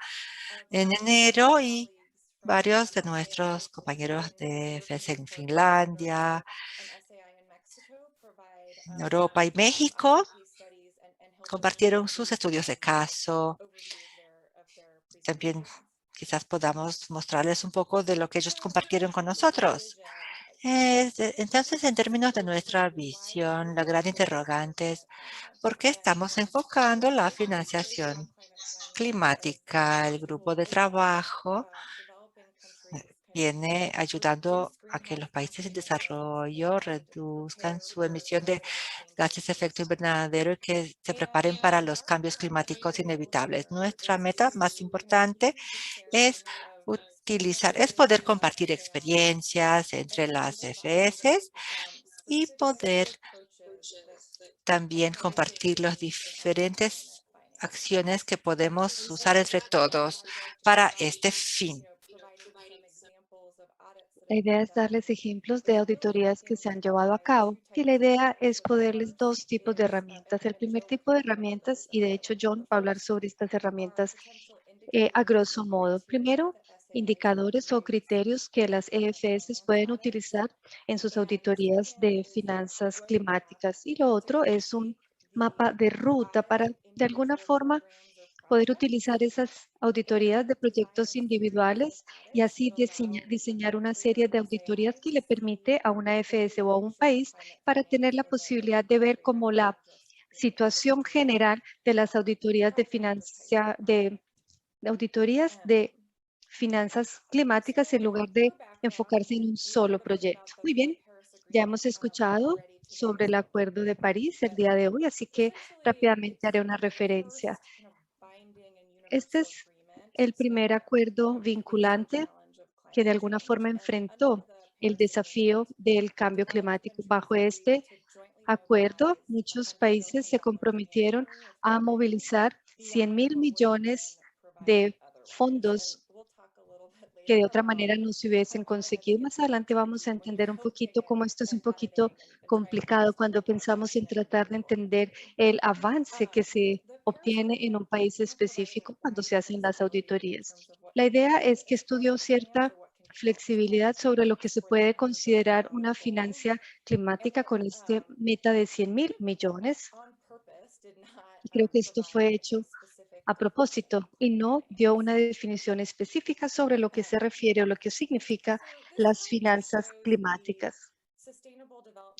en enero y varios de nuestros compañeros de FES en Finlandia, en Europa y México compartieron sus estudios de caso. También quizás podamos mostrarles un poco de lo que ellos compartieron con nosotros. Entonces, en términos de nuestra visión, la gran interrogante es ¿por qué estamos enfocando la financiación climática? El grupo de trabajo viene ayudando a que los países en desarrollo reduzcan su emisión de gases de efecto invernadero y que se preparen para los cambios climáticos inevitables. Nuestra meta más importante es poder compartir experiencias entre las FS y poder también compartir las diferentes acciones que podemos usar entre todos para este fin. La idea es darles ejemplos de auditorías que se han llevado a cabo y la idea es poderles dos tipos de herramientas. El primer tipo de herramientas, y de hecho John va a hablar sobre estas herramientas a grosso modo. Primero, indicadores o criterios que las EFS pueden utilizar en sus auditorías de finanzas climáticas. Y lo otro es un mapa de ruta para, de alguna forma, poder utilizar esas auditorías de proyectos individuales y así diseñar una serie de auditorías que le permite a una FS o a un país para tener la posibilidad de ver cómo la situación general de las auditorías de auditorías de finanzas climáticas en lugar de enfocarse en un solo proyecto. Muy bien, ya hemos escuchado sobre el Acuerdo de París el día de hoy, así que rápidamente haré una referencia. Este es el primer acuerdo vinculante que de alguna forma enfrentó el desafío del cambio climático. Bajo este acuerdo, muchos países se comprometieron a movilizar 100.000 millones de fondos que de otra manera no se hubiesen conseguido. Más adelante vamos a entender un poquito cómo esto es un poquito complicado cuando pensamos en tratar de entender el avance que se obtiene en un país específico cuando se hacen las auditorías. La idea es que estudió cierta flexibilidad sobre lo que se puede considerar una financia climática con este meta de 100.000 millones. Y creo que esto fue hecho a propósito y no dio una definición específica sobre lo que se refiere o lo que significa las finanzas climáticas.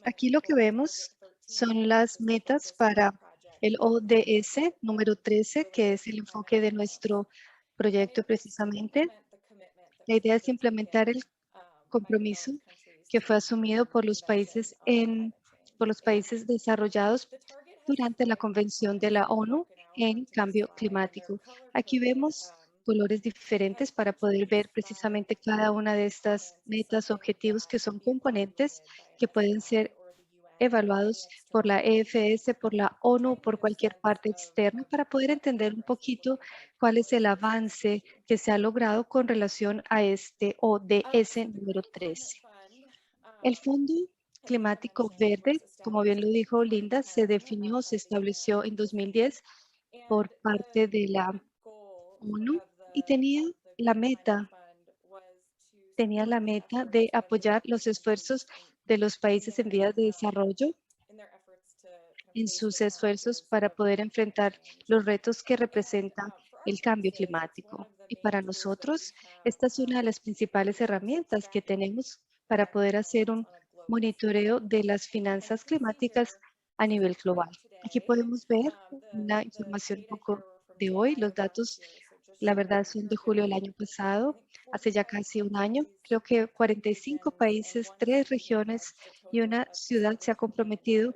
Aquí lo que vemos son las metas para el ODS número 13, que es el enfoque de nuestro proyecto precisamente. La idea es implementar el compromiso que fue asumido por los países desarrollados durante la Convención de la ONU en Cambio Climático. Aquí vemos colores diferentes para poder ver precisamente cada una de estas metas, objetivos que son componentes que pueden ser evaluados por la EFS, por la ONU, por cualquier parte externa, para poder entender un poquito cuál es el avance que se ha logrado con relación a este ODS número 13. El Fondo Climático Verde, como bien lo dijo Linda, se definió, se estableció en 2010 por parte de la ONU y tenía la meta de apoyar los esfuerzos de los países en vías de desarrollo en sus esfuerzos para poder enfrentar los retos que representa el cambio climático. Y para nosotros, esta es una de las principales herramientas que tenemos para poder hacer un monitoreo de las finanzas climáticas a nivel global. Aquí podemos ver una información un poco de hoy. Los datos, la verdad, son de julio del año pasado, hace ya casi un año. Creo que 45 países, 3 regiones y una ciudad se ha comprometido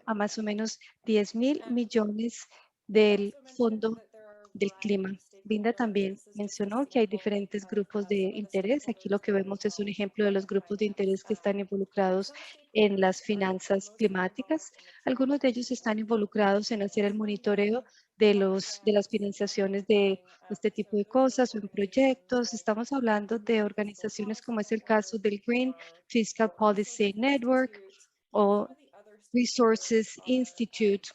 a más o menos 10.000 millones del Fondo del Clima. Linda también mencionó que hay diferentes grupos de interés. Aquí lo que vemos es un ejemplo de los grupos de interés que están involucrados en las finanzas climáticas. Algunos de ellos están involucrados en hacer el monitoreo de las financiaciones de este tipo de cosas o en proyectos. Estamos hablando de organizaciones como es el caso del Green Fiscal Policy Network o Resources Institute.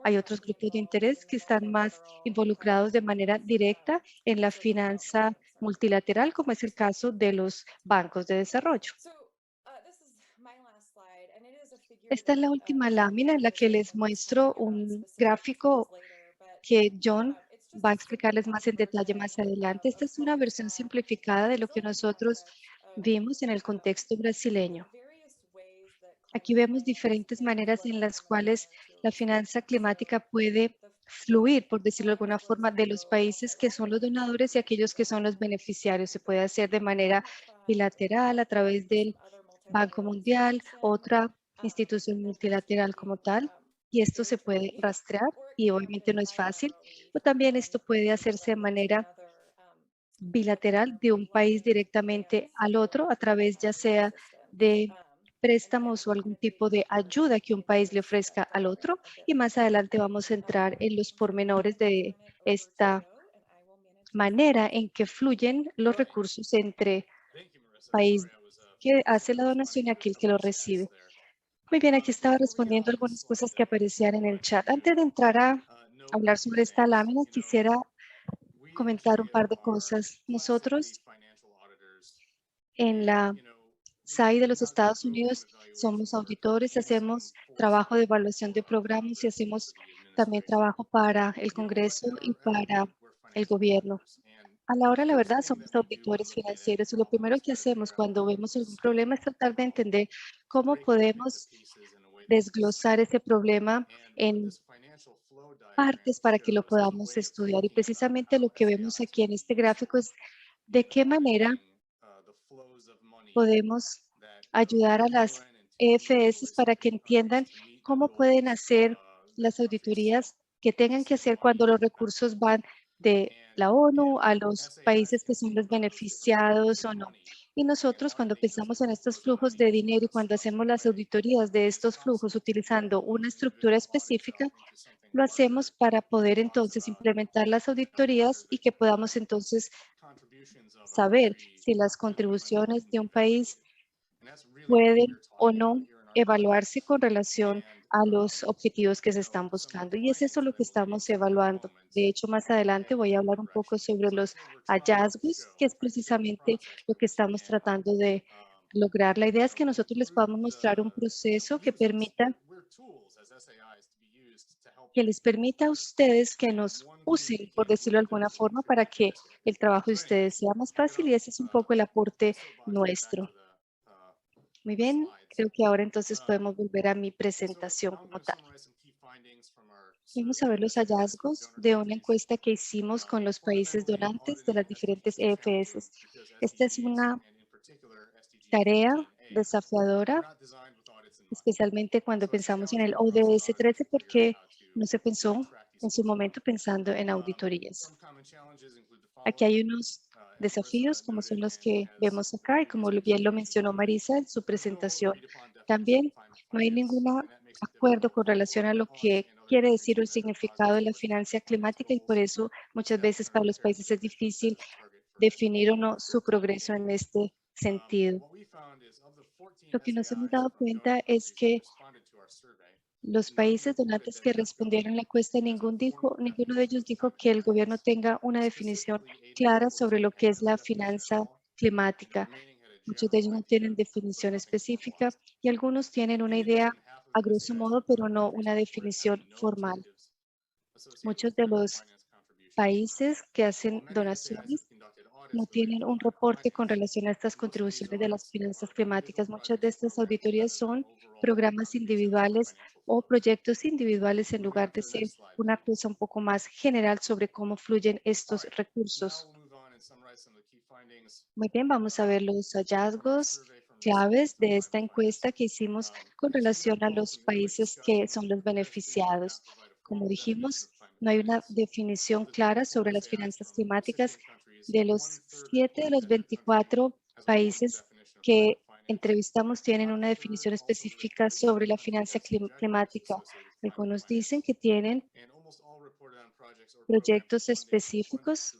Hay otros grupos de interés que están más involucrados de manera directa en la finanza multilateral, como es el caso de los bancos de desarrollo. Esta es la última lámina en la que les muestro un gráfico que John va a explicarles más en detalle más adelante. Esta es una versión simplificada de lo que nosotros vimos en el contexto brasileño. Aquí vemos diferentes maneras en las cuales la finanza climática puede fluir, por decirlo de alguna forma, de los países que son los donadores y aquellos que son los beneficiarios. Se puede hacer de manera bilateral a través del Banco Mundial, otra institución multilateral como tal, y esto se puede rastrear y obviamente no es fácil, o también esto puede hacerse de manera bilateral de un país directamente al otro a través ya sea de préstamos o algún tipo de ayuda que un país le ofrezca al otro. Y más adelante vamos a entrar en los pormenores de esta manera en que fluyen los recursos entre país que hace la donación y aquel que lo recibe. Muy bien, aquí estaba respondiendo algunas cosas que aparecían en el chat. Antes de entrar a hablar sobre esta lámina, quisiera comentar un par de cosas. Nosotros en la SAI de los Estados Unidos somos auditores, hacemos trabajo de evaluación de programas y hacemos también trabajo para el Congreso y para el gobierno. A la hora, la verdad, somos auditores financieros y lo primero que hacemos cuando vemos algún problema es tratar de entender cómo podemos desglosar ese problema en partes para que lo podamos estudiar. Y precisamente lo que vemos aquí en este gráfico es de qué manera podemos ayudar a las EFS para que entiendan cómo pueden hacer las auditorías que tengan que hacer cuando los recursos van de la ONU a los países que son los beneficiados o no. Y nosotros cuando pensamos en estos flujos de dinero y cuando hacemos las auditorías de estos flujos utilizando una estructura específica, lo hacemos para poder entonces implementar las auditorías y que podamos entonces saber si las contribuciones de un país pueden o no evaluarse con relación a los objetivos que se están buscando. Y es eso lo que estamos evaluando. De hecho, más adelante voy a hablar un poco sobre los hallazgos, que es precisamente lo que estamos tratando de lograr. La idea es que nosotros les podamos mostrar un proceso que les permita a ustedes que nos usen, por decirlo de alguna forma, para que el trabajo de ustedes sea más fácil y ese es un poco el aporte nuestro. Muy bien, creo que ahora entonces podemos volver a mi presentación como tal. Vamos a ver los hallazgos de una encuesta que hicimos con los países donantes de las diferentes EFS. Esta es una tarea desafiadora, especialmente cuando pensamos en el ODS 13, porque no se pensó en su momento pensando en auditorías. Aquí hay unos desafíos como son los que vemos acá y como bien lo mencionó Marisa en su presentación. También no hay ningún acuerdo con relación a lo que quiere decir el significado de la financia climática y por eso muchas veces para los países es difícil definir o no su progreso en este sentido. Lo que nos hemos dado cuenta es que los países donantes que respondieron la encuesta, ninguno de ellos dijo que el gobierno tenga una definición clara sobre lo que es la finanza climática. Muchos de ellos no tienen definición específica y algunos tienen una idea a grosso modo, pero no una definición formal. Muchos de los países que hacen donaciones no tienen un reporte con relación a estas contribuciones de las finanzas climáticas. Muchas de estas auditorías son programas individuales o proyectos individuales en lugar de ser una cosa un poco más general sobre cómo fluyen estos recursos. Muy bien, vamos a ver los hallazgos claves de esta encuesta que hicimos con relación a los países que son los beneficiados. Como dijimos, no hay una definición clara sobre las finanzas climáticas. De los 7 de los 24 países que entrevistamos tienen una definición específica sobre la financia climática. Algunos dicen que tienen proyectos específicos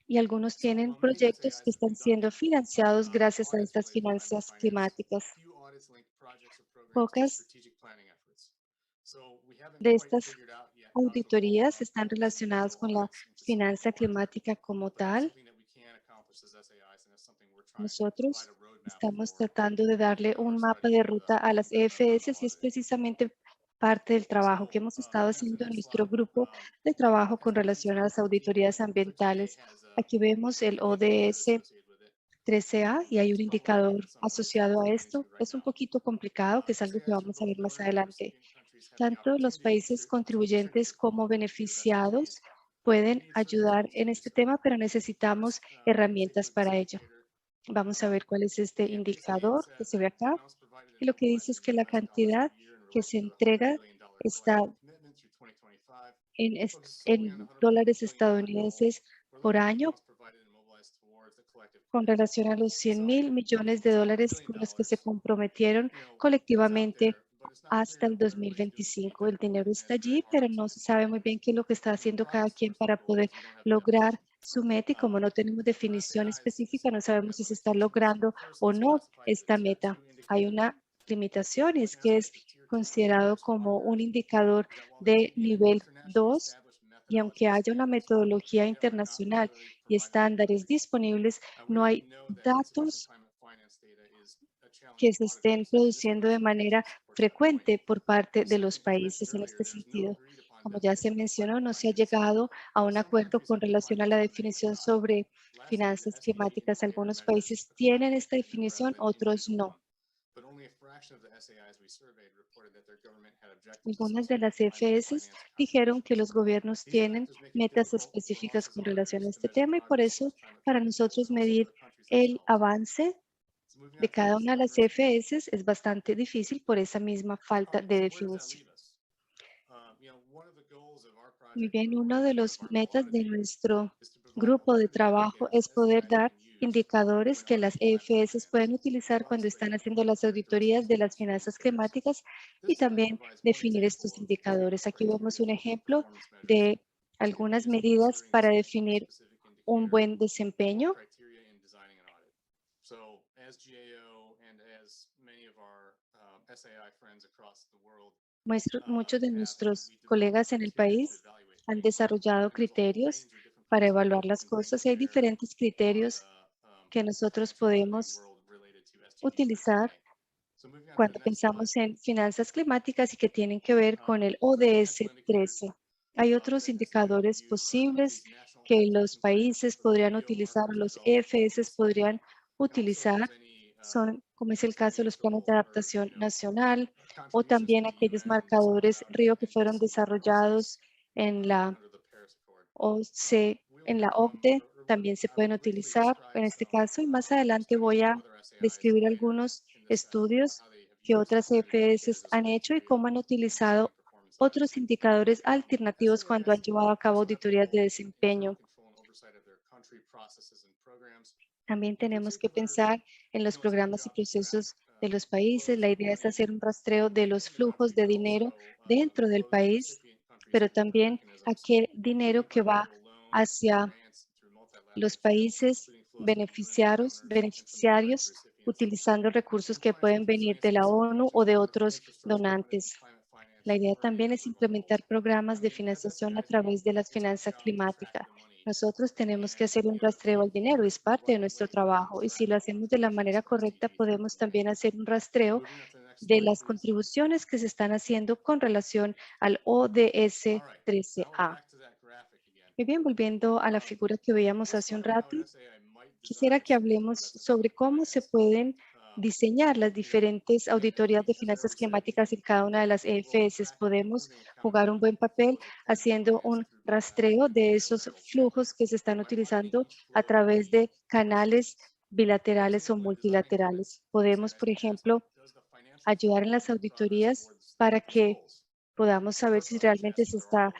y algunos tienen proyectos que están siendo financiados gracias a estas finanzas climáticas. Pocas de estas auditorías están relacionadas con la finanza climática como tal. Nosotros estamos tratando de darle un mapa de ruta a las EFS y es precisamente parte del trabajo que hemos estado haciendo en nuestro grupo de trabajo con relación a las auditorías ambientales. Aquí vemos el ODS 13A y hay un indicador asociado a esto. Es un poquito complicado, que es algo que vamos a ver más adelante. Tanto los países contribuyentes como beneficiados pueden ayudar en este tema, pero necesitamos herramientas para ello. Vamos a ver cuál es este indicador que se ve acá. Y lo que dice es que la cantidad que se entrega está en dólares estadounidenses por año con relación a los 100.000 millones de dólares con los que se comprometieron colectivamente hasta el 2025. El dinero está allí, pero no se sabe muy bien qué es lo que está haciendo cada quien para poder lograr su meta, y como no tenemos definición específica, no sabemos si se está logrando o no esta meta. Hay una limitación y es que es considerado como un indicador de nivel 2, y aunque haya una metodología internacional y estándares disponibles, no hay datos que se estén produciendo de manera frecuente por parte de los países en este sentido. Como ya se mencionó, no se ha llegado a un acuerdo con relación a la definición sobre finanzas climáticas. Algunos países tienen esta definición, otros no. Algunas de las EFS dijeron que los gobiernos tienen metas específicas con relación a este tema, y por eso para nosotros medir el avance de cada una de las EFS es bastante difícil por esa misma falta de definición. Muy bien, uno de los metas de nuestro grupo de trabajo es poder dar indicadores que las EFS pueden utilizar cuando están haciendo las auditorías de las finanzas climáticas, y también definir estos indicadores. Aquí vemos un ejemplo de algunas medidas para definir un buen desempeño. Muchos de nuestros colegas en el país han desarrollado criterios para evaluar las cosas, y hay diferentes criterios que nosotros podemos utilizar cuando pensamos en finanzas climáticas y que tienen que ver con el ODS 13. Hay otros indicadores posibles que los países podrían utilizar, los EFS podrían utilizar, son, como es el caso de los planes de adaptación nacional, o también aquellos marcadores RIO que fueron desarrollados en la OCDE, también se pueden utilizar en este caso, y más adelante voy a describir algunos estudios que otras EFS han hecho y cómo han utilizado otros indicadores alternativos cuando han llevado a cabo auditorías de desempeño. También tenemos que pensar en los programas y procesos de los países. La idea es hacer un rastreo de los flujos de dinero dentro del país, pero también aquel dinero que va hacia los países beneficiarios utilizando recursos que pueden venir de la ONU o de otros donantes. La idea también es implementar programas de financiación a través de la finanza climática. Nosotros tenemos que hacer un rastreo al dinero, es parte de nuestro trabajo, y si lo hacemos de la manera correcta, podemos también hacer un rastreo de las contribuciones que se están haciendo con relación al ODS 13A. Muy bien, volviendo a la figura que veíamos hace un rato, quisiera que hablemos sobre cómo se pueden diseñar las diferentes auditorías de finanzas climáticas en cada una de las EFS. Podemos jugar un buen papel haciendo un rastreo de esos flujos que se están utilizando a través de canales bilaterales o multilaterales. Podemos, por ejemplo, ayudar en las auditorías para que podamos saber si realmente se está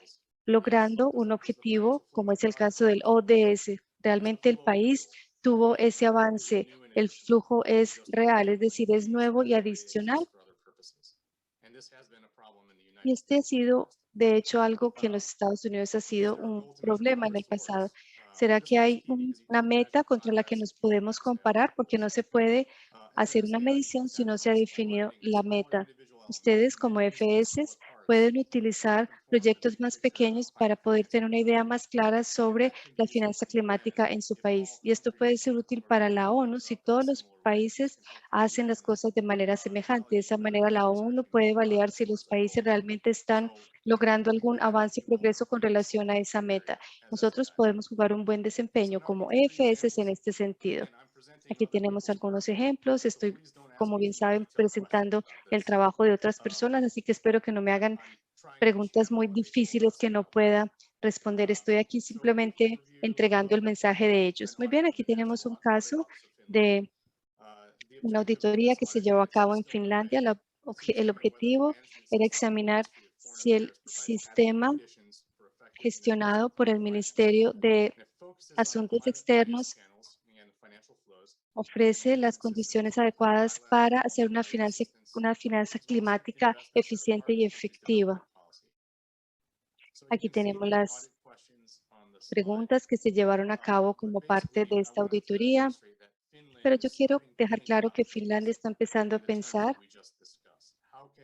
logrando un objetivo, como es el caso del ODS. Realmente el país tuvo ese avance, el flujo es real, es decir, es nuevo y adicional. Y este ha sido, de hecho, algo que en los Estados Unidos ha sido un problema en el pasado. ¿Será que hay una meta contra la que nos podemos comparar? Porque no se puede hacer una medición si no se ha definido la meta. Ustedes como FS pueden utilizar proyectos más pequeños para poder tener una idea más clara sobre la finanza climática en su país. Y esto puede ser útil para la ONU si todos los países hacen las cosas de manera semejante. De esa manera, la ONU puede validar si los países realmente están logrando algún avance y progreso con relación a esa meta. Nosotros podemos jugar un buen desempeño como EFS en este sentido. Aquí tenemos algunos ejemplos. Estoy, como bien saben, presentando el trabajo de otras personas, así que espero que no me hagan preguntas muy difíciles que no pueda responder. Estoy aquí simplemente entregando el mensaje de ellos. Muy bien, aquí tenemos un caso de una auditoría que se llevó a cabo en Finlandia. El objetivo era examinar si el sistema gestionado por el Ministerio de Asuntos Externos ofrece las condiciones adecuadas para hacer una finanza climática eficiente y efectiva. Aquí tenemos las preguntas que se llevaron a cabo como parte de esta auditoría, pero yo quiero dejar claro que Finlandia está empezando a pensar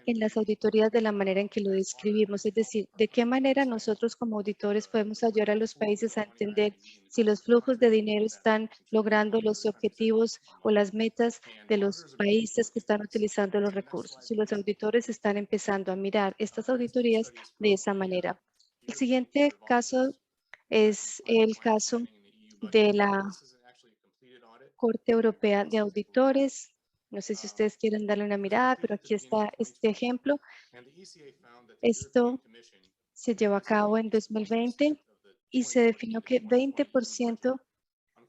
en las auditorías de la manera en que lo describimos, es decir, de qué manera nosotros como auditores podemos ayudar a los países a entender si los flujos de dinero están logrando los objetivos o las metas de los países que están utilizando los recursos. Y los auditores están empezando a mirar estas auditorías de esa manera. El siguiente caso es el caso de la Corte Europea de Auditores. No sé si ustedes quieren darle una mirada, pero aquí está este ejemplo. Esto se llevó a cabo en 2020 y se definió que 20%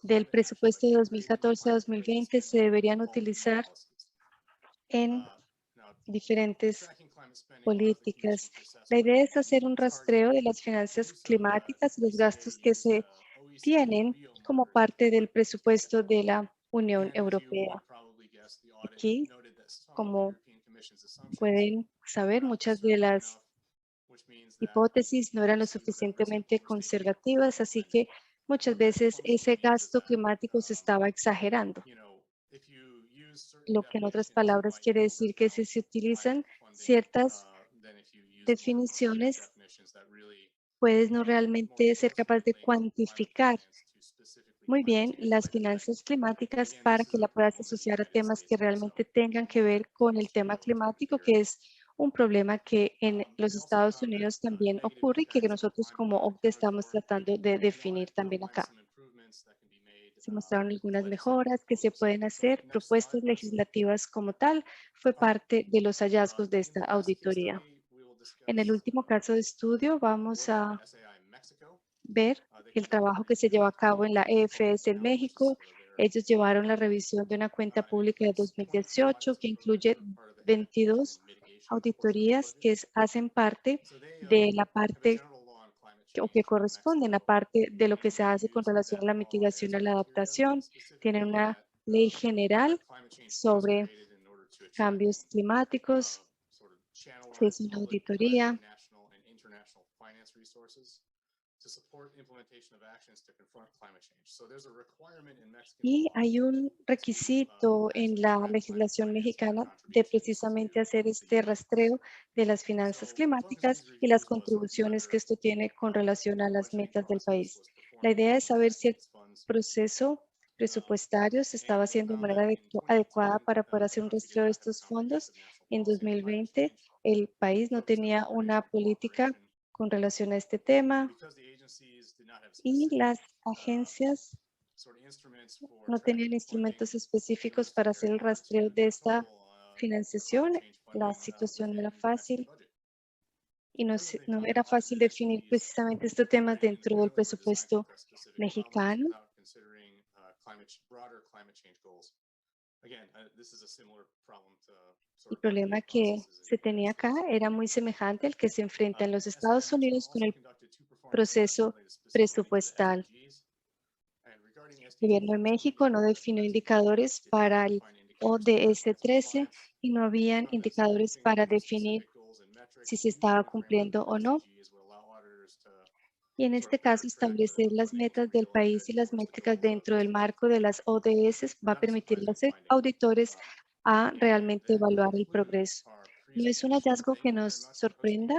del presupuesto de 2014 a 2020 se deberían utilizar en diferentes políticas. La idea es hacer un rastreo de las finanzas climáticas y los gastos que se tienen como parte del presupuesto de la Unión Europea. Aquí, como pueden saber, muchas de las hipótesis no eran lo suficientemente conservativas, así que muchas veces ese gasto climático se estaba exagerando. Lo que en otras palabras quiere decir que si se utilizan ciertas definiciones, puedes no realmente ser capaz de cuantificar muy bien las finanzas climáticas para que la puedas asociar a temas que realmente tengan que ver con el tema climático, que es un problema que en los Estados Unidos también ocurre y que nosotros como OCDE estamos tratando de definir también acá. Se mostraron algunas mejoras que se pueden hacer, propuestas legislativas como tal, fue parte de los hallazgos de esta auditoría. En el último caso de estudio vamos a ver el trabajo que se llevó a cabo en la EFS en México. Ellos llevaron la revisión de una cuenta pública de 2018 que incluye 22 auditorías que hacen parte de la parte o que corresponden a parte de lo que se hace con relación a la mitigación y la adaptación. Tienen una ley general sobre cambios climáticos. Se hizo una auditoría. Y hay un requisito en la legislación mexicana de precisamente hacer este rastreo de las finanzas climáticas y las contribuciones que esto tiene con relación a las metas del país. La idea es saber si el proceso presupuestario se estaba haciendo de manera adecuada para poder hacer un rastreo de estos fondos. En 2020, el país no tenía una política con relación a este tema y las agencias no tenían instrumentos específicos para hacer el rastreo de esta financiación. La situación no era fácil y no era fácil definir precisamente estos temas dentro del presupuesto mexicano. El problema que se tenía acá era muy semejante al que se enfrenta en los Estados Unidos con el proceso presupuestal. El gobierno de México no definió indicadores para el ODS 13 y no habían indicadores para definir si se estaba cumpliendo o no. Y en este caso, establecer las metas del país y las métricas dentro del marco de las ODS va a permitir a los auditores a realmente evaluar el progreso. No es un hallazgo que nos sorprenda,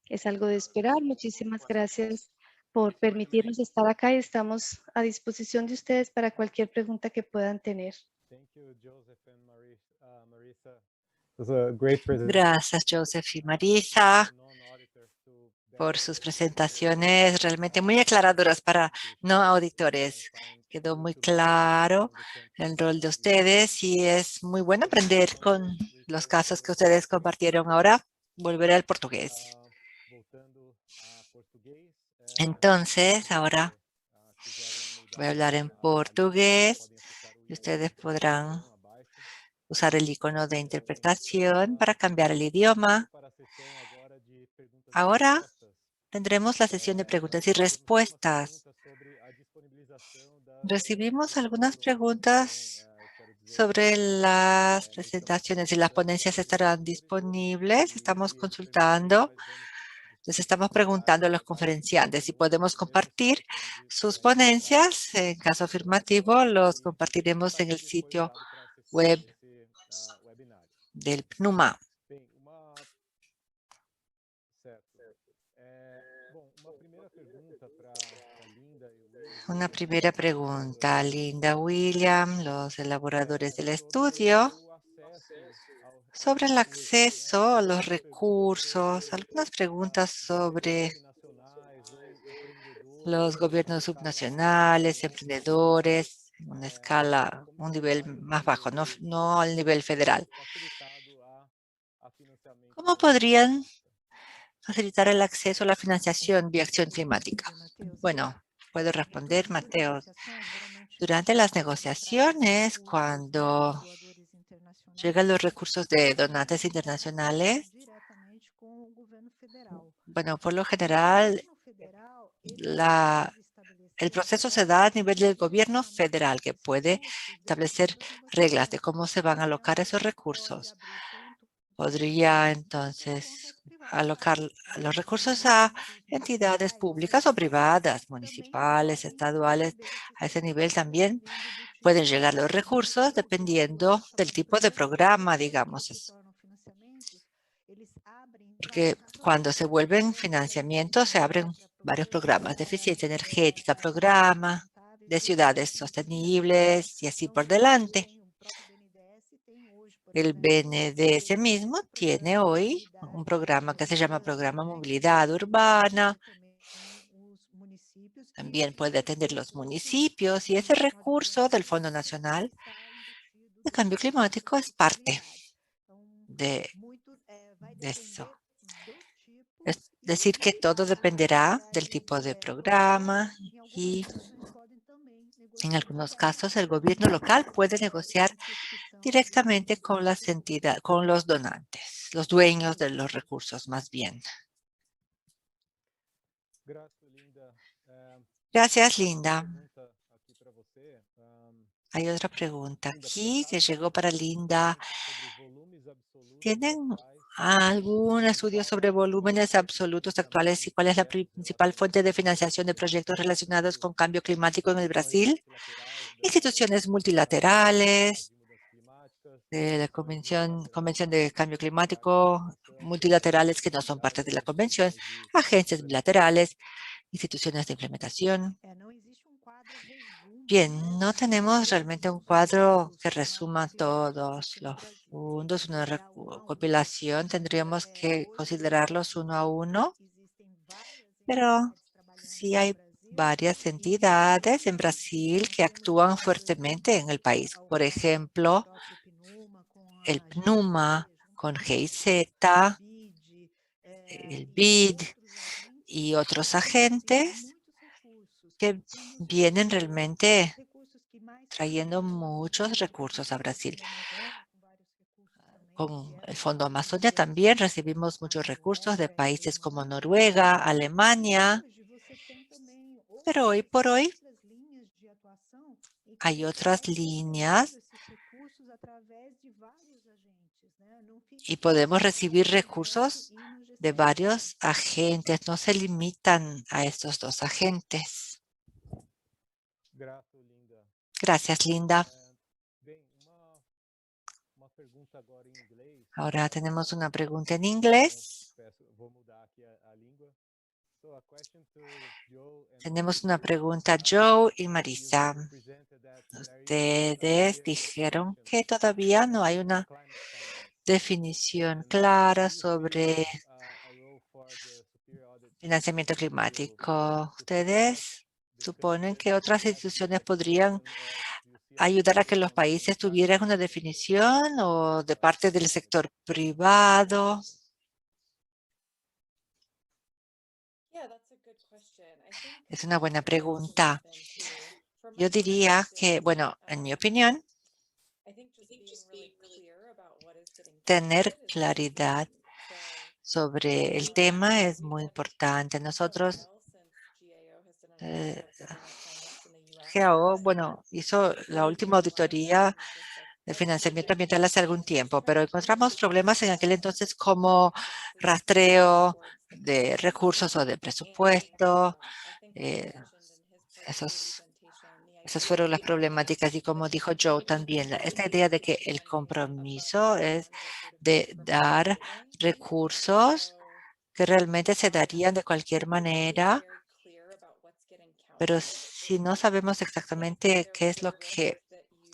es algo de esperar. Muchísimas gracias por permitirnos estar acá y estamos a disposición de ustedes para cualquier pregunta que puedan tener. Gracias, Joseph y Marisa, por sus presentaciones realmente muy aclaradoras para no auditores. Quedó muy claro el rol de ustedes y es muy bueno aprender con los casos que ustedes compartieron. Ahora volveré al portugués. Entonces, ahora voy a hablar en portugués y ustedes podrán usar el icono de interpretación para cambiar el idioma. Ahora tendremos la sesión de preguntas y respuestas. Recibimos algunas preguntas sobre las presentaciones y las ponencias estarán disponibles. Estamos consultando, les estamos preguntando a los conferenciantes si podemos compartir sus ponencias. En caso afirmativo, los compartiremos en el sitio web del PNUMA. Una primera pregunta, Linda, William, los elaboradores del estudio, sobre el acceso a los recursos, algunas preguntas sobre los gobiernos subnacionales, emprendedores, en una escala, un nivel más bajo, no al nivel federal. ¿Cómo podrían facilitar el acceso a la financiación vía acción climática? Bueno, puedo responder, Mateo. Durante las negociaciones, cuando llegan los recursos de donantes internacionales, bueno, por lo general, el proceso se da a nivel del gobierno federal, que puede establecer reglas de cómo se van a alocar esos recursos. Podría entonces alocar los recursos a entidades públicas o privadas, municipales, estaduales. A ese nivel también pueden llegar los recursos dependiendo del tipo de programa, digamos. Porque cuando se vuelven financiamientos, se abren varios programas de eficiencia energética, programa de ciudades sostenibles y así por delante. El BNDES mismo tiene hoy un programa que se llama Programa Movilidad Urbana. También puede atender los municipios y ese recurso del Fondo Nacional de Cambio Climático es parte de eso. Es decir, que todo dependerá del tipo de programa y en algunos casos el gobierno local puede negociar directamente con las entidades, con los donantes, los dueños de los recursos más bien. Gracias, Linda. Hay otra pregunta aquí que llegó para Linda. ¿Tienen algún estudio sobre volúmenes absolutos actuales y cuál es la principal fuente de financiación de proyectos relacionados con cambio climático en el Brasil? Instituciones multilaterales, de la Convención de Cambio Climático, multilaterales que no son parte de la convención, agencias bilaterales, instituciones de implementación. Bien, no tenemos realmente un cuadro que resuma todos los fondos, una recopilación. Tendríamos que considerarlos uno a uno, pero sí hay varias entidades en Brasil que actúan fuertemente en el país. Por ejemplo, el PNUMA con GIZ, el BID y otros agentes que vienen realmente trayendo muchos recursos a Brasil. Con el Fondo Amazonia también recibimos muchos recursos de países como Noruega, Alemania, pero hoy por hoy hay otras líneas y podemos recibir recursos de varios agentes, no se limitan a estos dos agentes. Gracias, Linda. Ahora tenemos una pregunta en inglés. Tenemos una pregunta, Joe y Marisa. Ustedes dijeron que todavía no hay una definición clara sobre financiamiento climático. Ustedes suponen que otras instituciones podrían ayudar a que los países tuvieran una definición o de parte del sector privado? Es una buena pregunta. Yo diría que, bueno, en mi opinión, tener claridad sobre el tema es muy importante. Nosotros, GAO, bueno, hizo la última auditoría de financiamiento ambiental hace algún tiempo, pero encontramos problemas en aquel entonces como rastreo de recursos o de presupuesto. eh, esas fueron las problemáticas y como dijo Joe también, esta idea de que el compromiso es de dar recursos que realmente se darían de cualquier manera, pero si no sabemos exactamente qué es lo que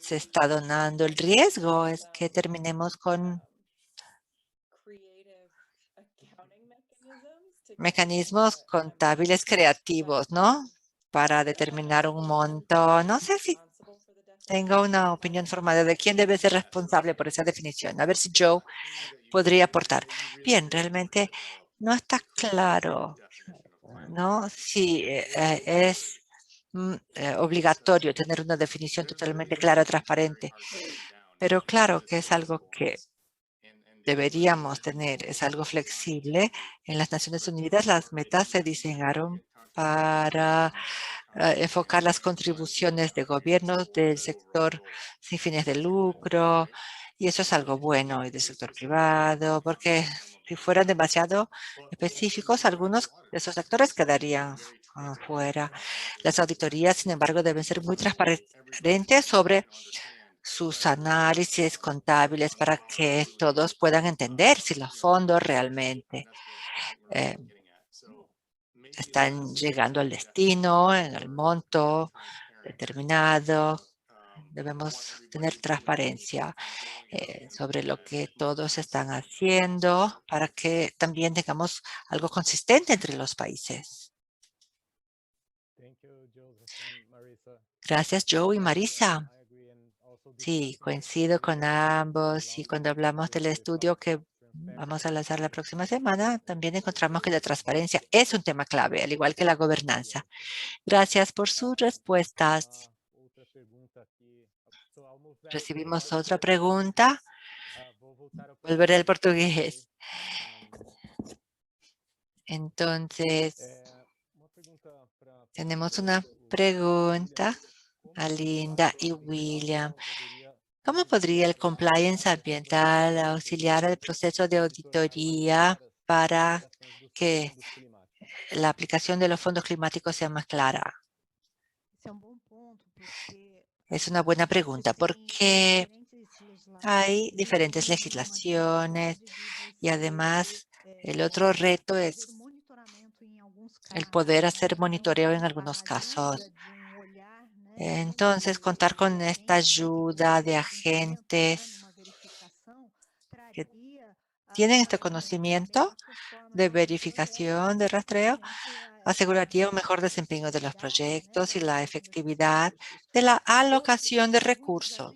se está donando, el riesgo es que terminemos con mecanismos contables creativos, ¿no? Para determinar un monto. No sé si tengo una opinión formada de quién debe ser responsable por esa definición. A ver si Joe podría aportar. Bien, realmente no está claro, ¿no? Si es obligatorio tener una definición totalmente clara, transparente. Pero claro que es algo que deberíamos tener, es algo flexible. En las Naciones Unidas las metas se diseñaron para enfocar las contribuciones de gobiernos del sector sin fines de lucro, y eso es algo bueno, y del sector privado, porque si fueran demasiado específicos, algunos de esos sectores quedarían fuera. Las auditorías, sin embargo, deben ser muy transparentes sobre sus análisis contables para que todos puedan entender si los fondos realmente eh, están llegando al destino, en el monto determinado. Debemos tener transparencia sobre lo que todos están haciendo para que también tengamos algo consistente entre los países. Gracias, Joe y Marisa. Sí, coincido con ambos y cuando hablamos del estudio que vamos a lanzar la próxima semana, también encontramos que la transparencia es un tema clave, al igual que la gobernanza. Gracias por sus respuestas. Recibimos otra pregunta. Volveré al portugués. Entonces, tenemos una pregunta a Linda y William. ¿Cómo podría el compliance ambiental auxiliar al proceso de auditoría para que la aplicación de los fondos climáticos sea más clara? Es una buena pregunta porque hay diferentes legislaciones y además el otro reto es el poder hacer monitoreo en algunos casos. Entonces, contar con esta ayuda de agentes que tienen este conocimiento de verificación, de rastreo, aseguraría un mejor desempeño de los proyectos y la efectividad de la alocación de recursos.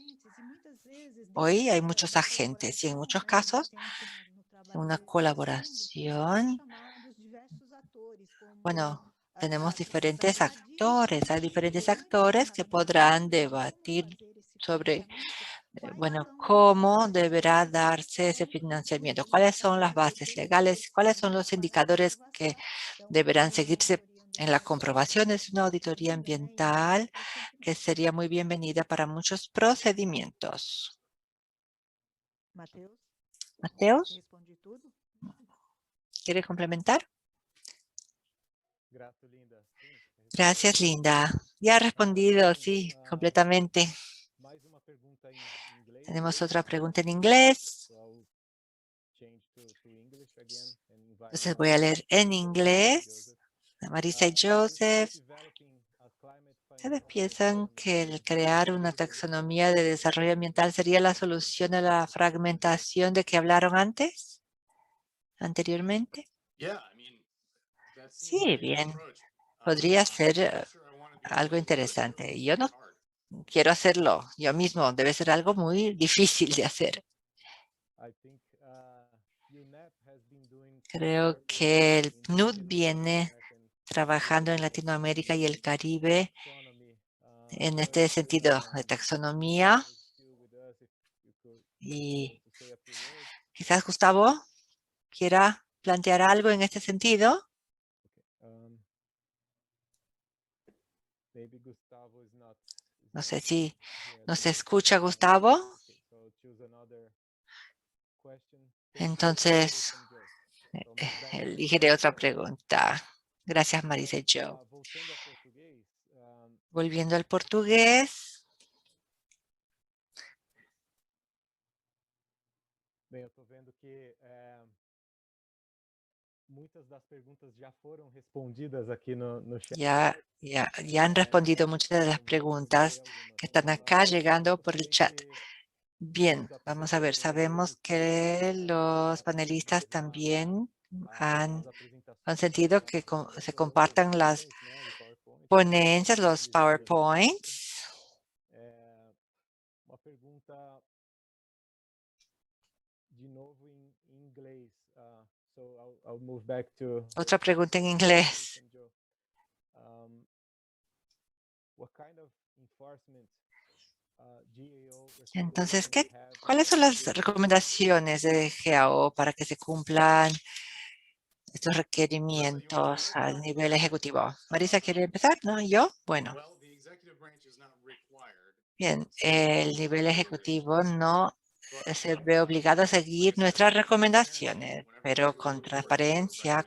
Hoy hay muchos agentes y en muchos casos una colaboración. Bueno, tenemos diferentes actores. Hay diferentes actores que podrán debatir sobre, bueno, cómo deberá darse ese financiamiento, cuáles son las bases legales, cuáles son los indicadores que deberán seguirse en la comprobación. Es una auditoría ambiental que sería muy bienvenida para muchos procedimientos. Mateus, ¿quiere complementar? Gracias, Linda. Ya ha respondido, sí, completamente. Tenemos otra pregunta en inglés. Entonces voy a leer en inglés. Marisa y Joseph, ¿ustedes piensan que el crear una taxonomía de desarrollo ambiental sería la solución a la fragmentación de que hablaron anteriormente? Sí, bien. Podría ser algo interesante. Yo no quiero hacerlo yo mismo. Debe ser algo muy difícil de hacer. Creo que el PNUD viene trabajando en Latinoamérica y el Caribe en este sentido de taxonomía. Y quizás Gustavo quiera plantear algo en este sentido. No sé si nos escucha Gustavo. Entonces, elegiré otra pregunta. Gracias, Marisa y Joe. Volviendo al portugués. Bem, eu estou vendo que muitas das perguntas já foram respondidas aqui no chat. Ya han respondido muchas de las preguntas que están acá llegando por el chat. Bien, vamos a ver. Sabemos que los panelistas también han sentido que se compartan las ponencias, los PowerPoints. Uma pergunta de novo em inglês. So I'll move back to Otra pregunta en inglés. What kind of enforcement Entonces, ¿cuáles son las recomendaciones de GAO para que se cumplan estos requerimientos al nivel ejecutivo? Marisa, ¿quiere empezar? ¿No? ¿Yo? Bueno. Bien, el nivel ejecutivo no se ve obligado a seguir nuestras recomendaciones, pero con transparencia,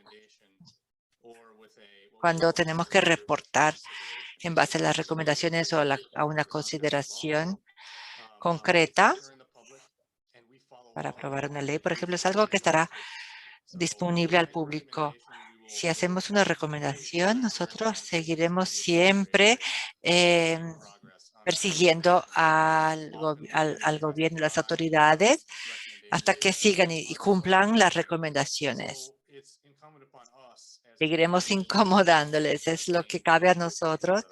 cuando tenemos que reportar en base a las recomendaciones o a una consideración concreta para aprobar una ley, por ejemplo, es algo que estará disponible al público. Si hacemos una recomendación, nosotros seguiremos siempre persiguiendo al gobierno y las autoridades hasta que sigan y cumplan las recomendaciones. Seguiremos incomodándoles. Es lo que cabe a nosotros,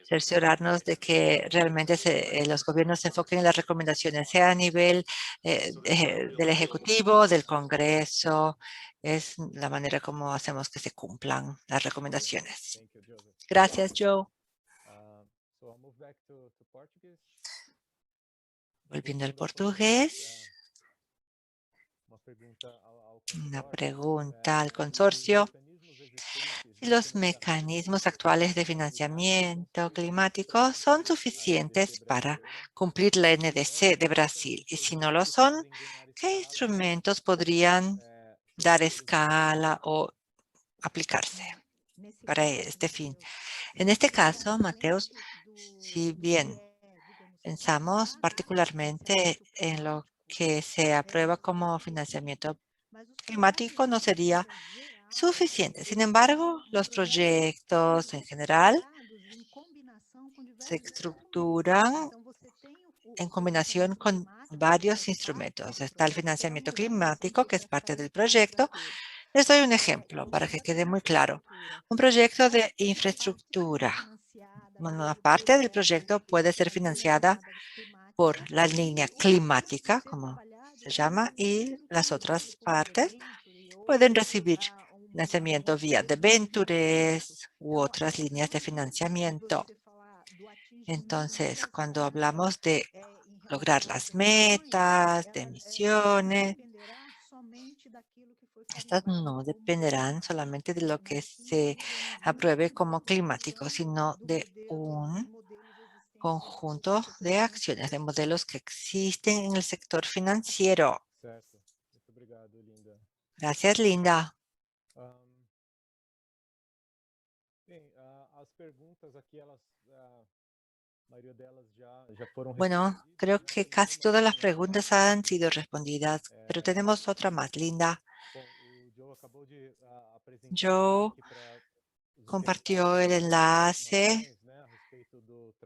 cerciorarnos de que realmente los gobiernos se enfoquen en las recomendaciones, sea a nivel del Ejecutivo, del Congreso. Es la manera como hacemos que se cumplan las recomendaciones. Gracias, Joe. Volviendo al portugués. Una pregunta al consorcio. Si los mecanismos actuales de financiamiento climático son suficientes para cumplir la NDC de Brasil. Y si no lo son, ¿qué instrumentos podrían dar escala o aplicarse para este fin? En este caso, Mateus, si bien pensamos particularmente en lo que se aprueba como financiamiento climático, no sería suficiente. Sin embargo, los proyectos en general se estructuran en combinación con varios instrumentos. Está el financiamiento climático, que es parte del proyecto. Les doy un ejemplo para que quede muy claro. Un proyecto de infraestructura. Una parte del proyecto puede ser financiada por la línea climática, como se llama, y las otras partes pueden recibir financiamiento vía debentures u otras líneas de financiamiento. Entonces, cuando hablamos de lograr las metas de emisiones, estas no dependerán solamente de lo que se apruebe como climático, sino de un conjunto de acciones, de modelos que existen en el sector financiero. Gracias, Linda. Bueno, creo que casi todas las preguntas han sido respondidas, pero tenemos otra más, Linda. Joe compartió el enlace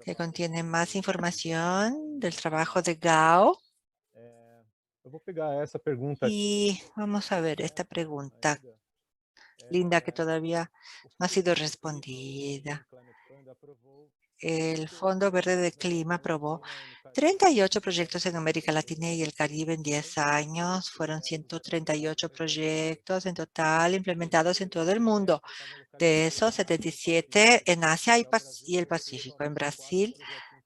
que contiene más información del trabajo de GAO. Y vamos a ver esta pregunta, Linda, que todavía no ha sido respondida. el Fondo Verde de Clima aprobó 38 proyectos en América Latina y el Caribe en 10 años. Fueron 138 proyectos en total implementados en todo el mundo. De esos, 77 en Asia y el Pacífico. En Brasil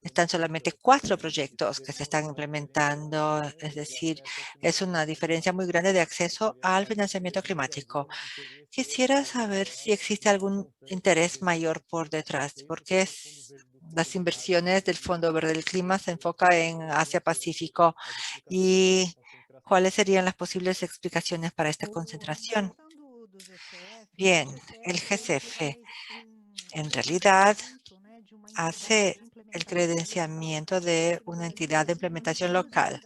están solamente 4 proyectos que se están implementando. Es decir, es una diferencia muy grande de acceso al financiamiento climático. Quisiera saber si existe algún interés mayor por detrás, porque las inversiones del Fondo Verde del Clima se enfocan en Asia-Pacífico y cuáles serían las posibles explicaciones para esta concentración. Bien, el GCF en realidad hace el credenciamiento de una entidad de implementación local.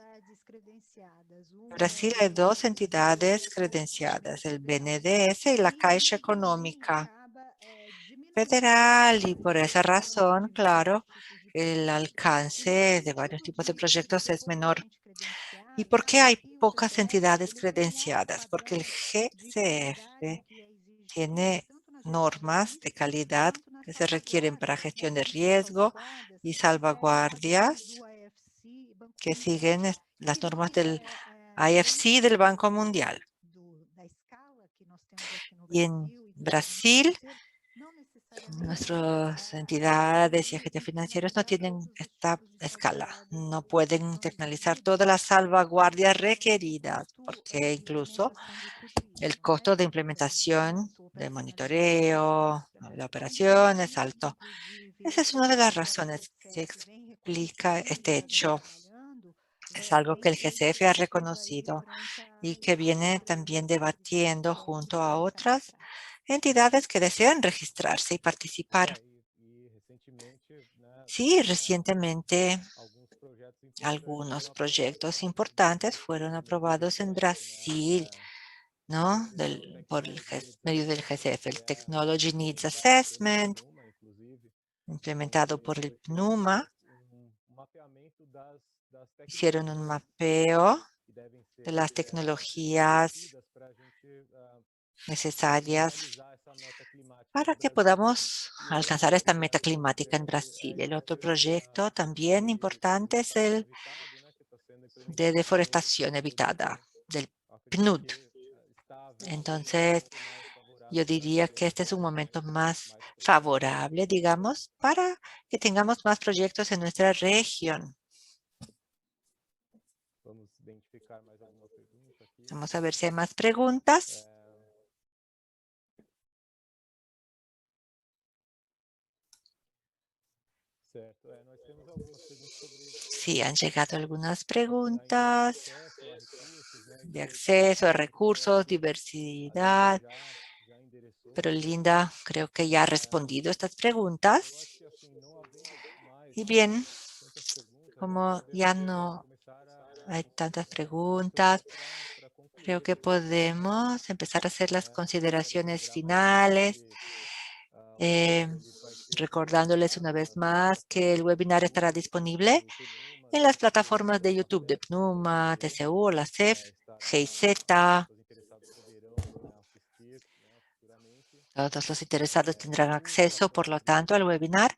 En Brasil hay 2 entidades credenciadas, el BNDES y la Caixa Económica Federal, y por esa razón, claro, el alcance de varios tipos de proyectos es menor. ¿Y por qué hay pocas entidades credenciadas? Porque el GCF tiene normas de calidad que se requieren para gestión de riesgo y salvaguardias que siguen las normas del IFC del Banco Mundial. Y en Brasil, nuestras entidades y agentes financieros no tienen esta escala. No pueden internalizar todas las salvaguardias requeridas, porque incluso el costo de implementación, de monitoreo, la operación es alto. Esa es una de las razones que explica este hecho. Es algo que el GCF ha reconocido y que viene también debatiendo junto a otras entidades que desean registrarse y participar. Sí, recientemente algunos proyectos importantes fueron aprobados en Brasil, ¿no? Por el medio del GCF, el Technology Needs Assessment, implementado por el PNUMA. Hicieron un mapeo de las tecnologías necesarias para que podamos alcanzar esta meta climática en Brasil. El otro proyecto también importante es el de deforestación evitada, del PNUD. Entonces, yo diría que este es un momento más favorable, digamos, para que tengamos más proyectos en nuestra región. Vamos a ver si hay más preguntas. Sí, han llegado algunas preguntas de acceso a recursos, diversidad. Pero Linda creo que ya ha respondido estas preguntas. Y bien, como ya no hay tantas preguntas, creo que podemos empezar a hacer las consideraciones finales. Recordándoles una vez más que el webinar estará disponible en las plataformas de YouTube de PNUMA, TCU, la CEF, GIZ. Todos los interesados tendrán acceso, por lo tanto, al webinar.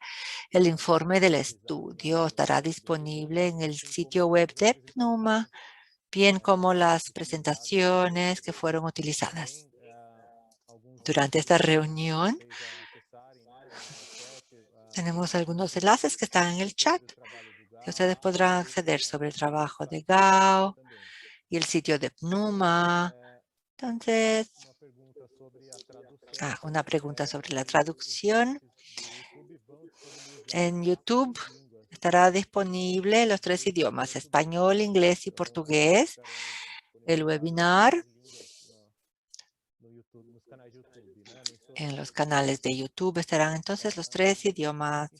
El informe del estudio estará disponible en el sitio web de PNUMA, bien como las presentaciones que fueron utilizadas. Durante esta reunión, tenemos algunos enlaces que están en el chat, que ustedes podrán acceder sobre el trabajo de GAO y el sitio de PNUMA. Entonces, una pregunta sobre la traducción. En YouTube estará disponible los 3 idiomas, español, inglés y portugués. El webinar en los canales de YouTube estarán entonces los 3 idiomas.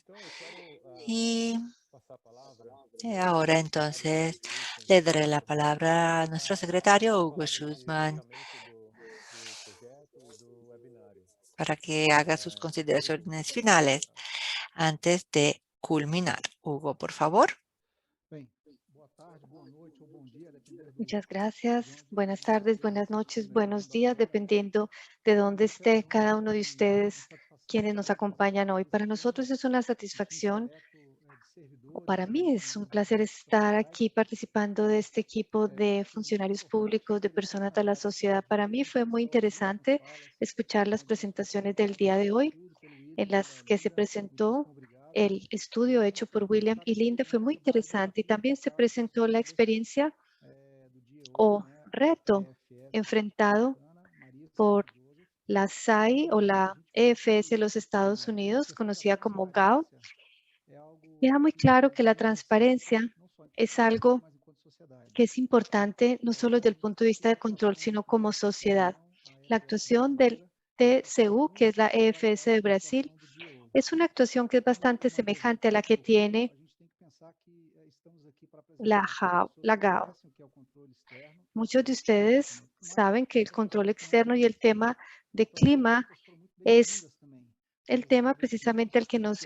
Y ahora entonces le daré la palabra a nuestro secretario Hugo Schultzman para que haga sus consideraciones finales antes de culminar. Hugo, por favor. Muchas gracias. Buenas tardes, buenas noches, buenos días, dependiendo de dónde esté cada uno de ustedes quienes nos acompañan hoy. Para nosotros es una satisfacción, o para mí es un placer estar aquí participando de este equipo de funcionarios públicos, de personas de la sociedad. Para mí fue muy interesante escuchar las presentaciones del día de hoy, en las que se presentó el estudio hecho por William y Linda. Fue muy interesante y también se presentó la experiencia o reto enfrentado por la SAI o la EFS de los Estados Unidos, conocida como GAO. Queda muy claro que la transparencia es algo que es importante no solo desde el punto de vista de control, sino como sociedad. La actuación del TCU, que es la EFS de Brasil, es una actuación que es bastante semejante a la que tiene la GAO. Muchos de ustedes saben que el control externo y el tema de clima es el tema precisamente al que nos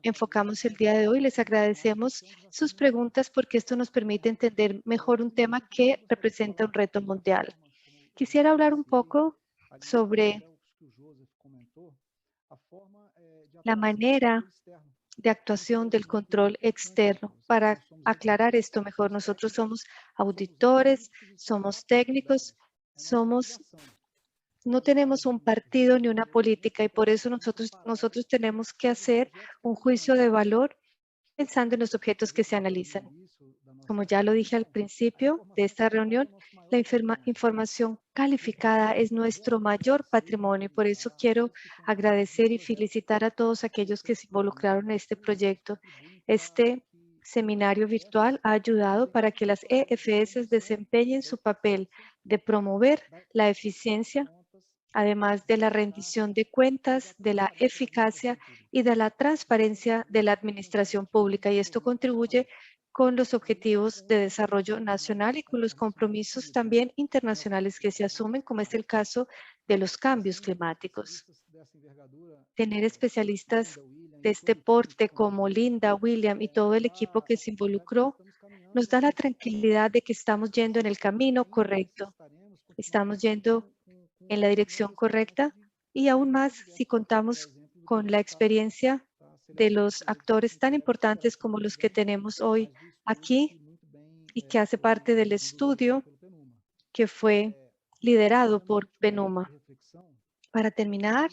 enfocamos el día de hoy. Les agradecemos sus preguntas porque esto nos permite entender mejor un tema que representa un reto mundial. Quisiera hablar un poco sobre la manera de actuación del control externo. Para aclarar esto mejor, nosotros somos auditores, somos técnicos, no tenemos un partido ni una política y por eso nosotros tenemos que hacer un juicio de valor pensando en los objetos que se analizan. Como ya lo dije al principio de esta reunión, la información calificada es nuestro mayor patrimonio y por eso quiero agradecer y felicitar a todos aquellos que se involucraron en este proyecto. Este seminario virtual ha ayudado para que las EFS desempeñen su papel de promover la eficiencia, además de la rendición de cuentas, de la eficacia y de la transparencia de la administración pública. Y esto contribuye con los objetivos de desarrollo nacional y con los compromisos también internacionales que se asumen, como es el caso de los cambios climáticos. Tener especialistas de este porte como Linda, William y todo el equipo que se involucró nos da la tranquilidad de que estamos yendo en el camino correcto. Estamos yendo en la dirección correcta y aún más si contamos con la experiencia de los actores tan importantes como los que tenemos hoy aquí y que hace parte del estudio que fue liderado por PENUMA. Para terminar,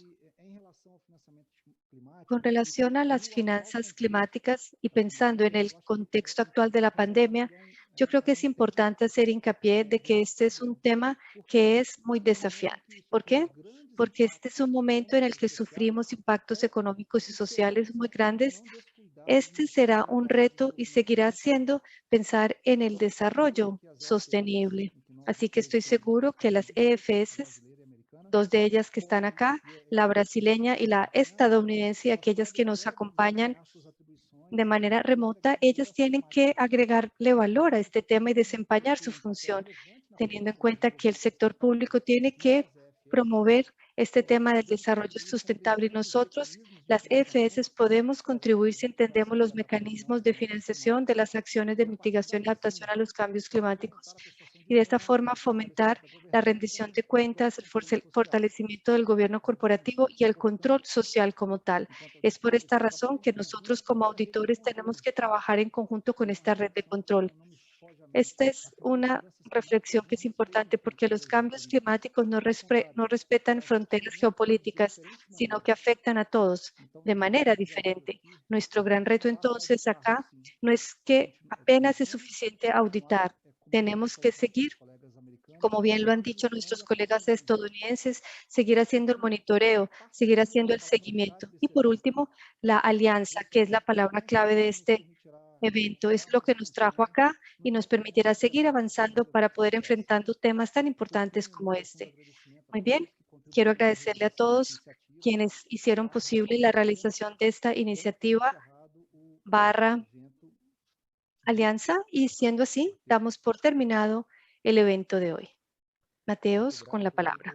con relación a las finanzas climáticas y pensando en el contexto actual de la pandemia, yo creo que es importante hacer hincapié de que este es un tema que es muy desafiante. ¿Por qué? Porque este es un momento en el que sufrimos impactos económicos y sociales muy grandes. Este será un reto y seguirá siendo pensar en el desarrollo sostenible. Así que estoy seguro que las EFS, dos de ellas que están acá, la brasileña y la estadounidense, y aquellas que nos acompañan de manera remota, ellas tienen que agregarle valor a este tema y desempeñar su función, teniendo en cuenta que el sector público tiene que promover este tema del desarrollo sustentable y nosotros, las EFS, podemos contribuir si entendemos los mecanismos de financiación de las acciones de mitigación y adaptación a los cambios climáticos y de esta forma fomentar la rendición de cuentas, el fortalecimiento del gobierno corporativo y el control social como tal. Es por esta razón que nosotros como auditores tenemos que trabajar en conjunto con esta red de control. Esta es una reflexión que es importante porque los cambios climáticos no respetan fronteras geopolíticas, sino que afectan a todos de manera diferente. Nuestro gran reto entonces acá no es que apenas es suficiente auditar. Tenemos que seguir, como bien lo han dicho nuestros colegas estadounidenses, seguir haciendo el monitoreo, seguir haciendo el seguimiento. Y por último, la alianza, que es la palabra clave de este evento, es lo que nos trajo acá y nos permitirá seguir avanzando para poder enfrentando temas tan importantes como este. Muy bien, quiero agradecerle a todos quienes hicieron posible la realización de esta iniciativa / alianza y siendo así, damos por terminado el evento de hoy. Mateos, con la palabra.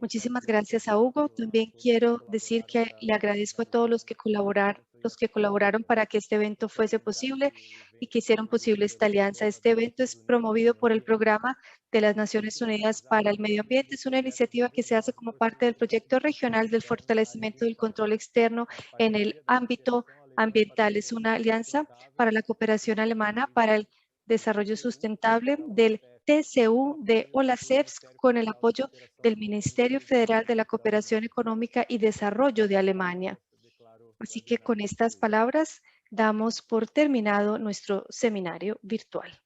Muchísimas gracias a Hugo. También quiero decir que le agradezco a todos los que colaboraron los que colaboraron para que este evento fuese posible y que hicieron posible esta alianza. Este evento es promovido por el Programa de las Naciones Unidas para el Medio Ambiente. Es una iniciativa que se hace como parte del proyecto regional del fortalecimiento del control externo en el ámbito ambiental. Es una alianza para la cooperación alemana para el desarrollo sustentable del TCU de OLACEFS con el apoyo del Ministerio Federal de la Cooperación Económica y Desarrollo de Alemania. Así que con estas palabras damos por terminado nuestro seminario virtual.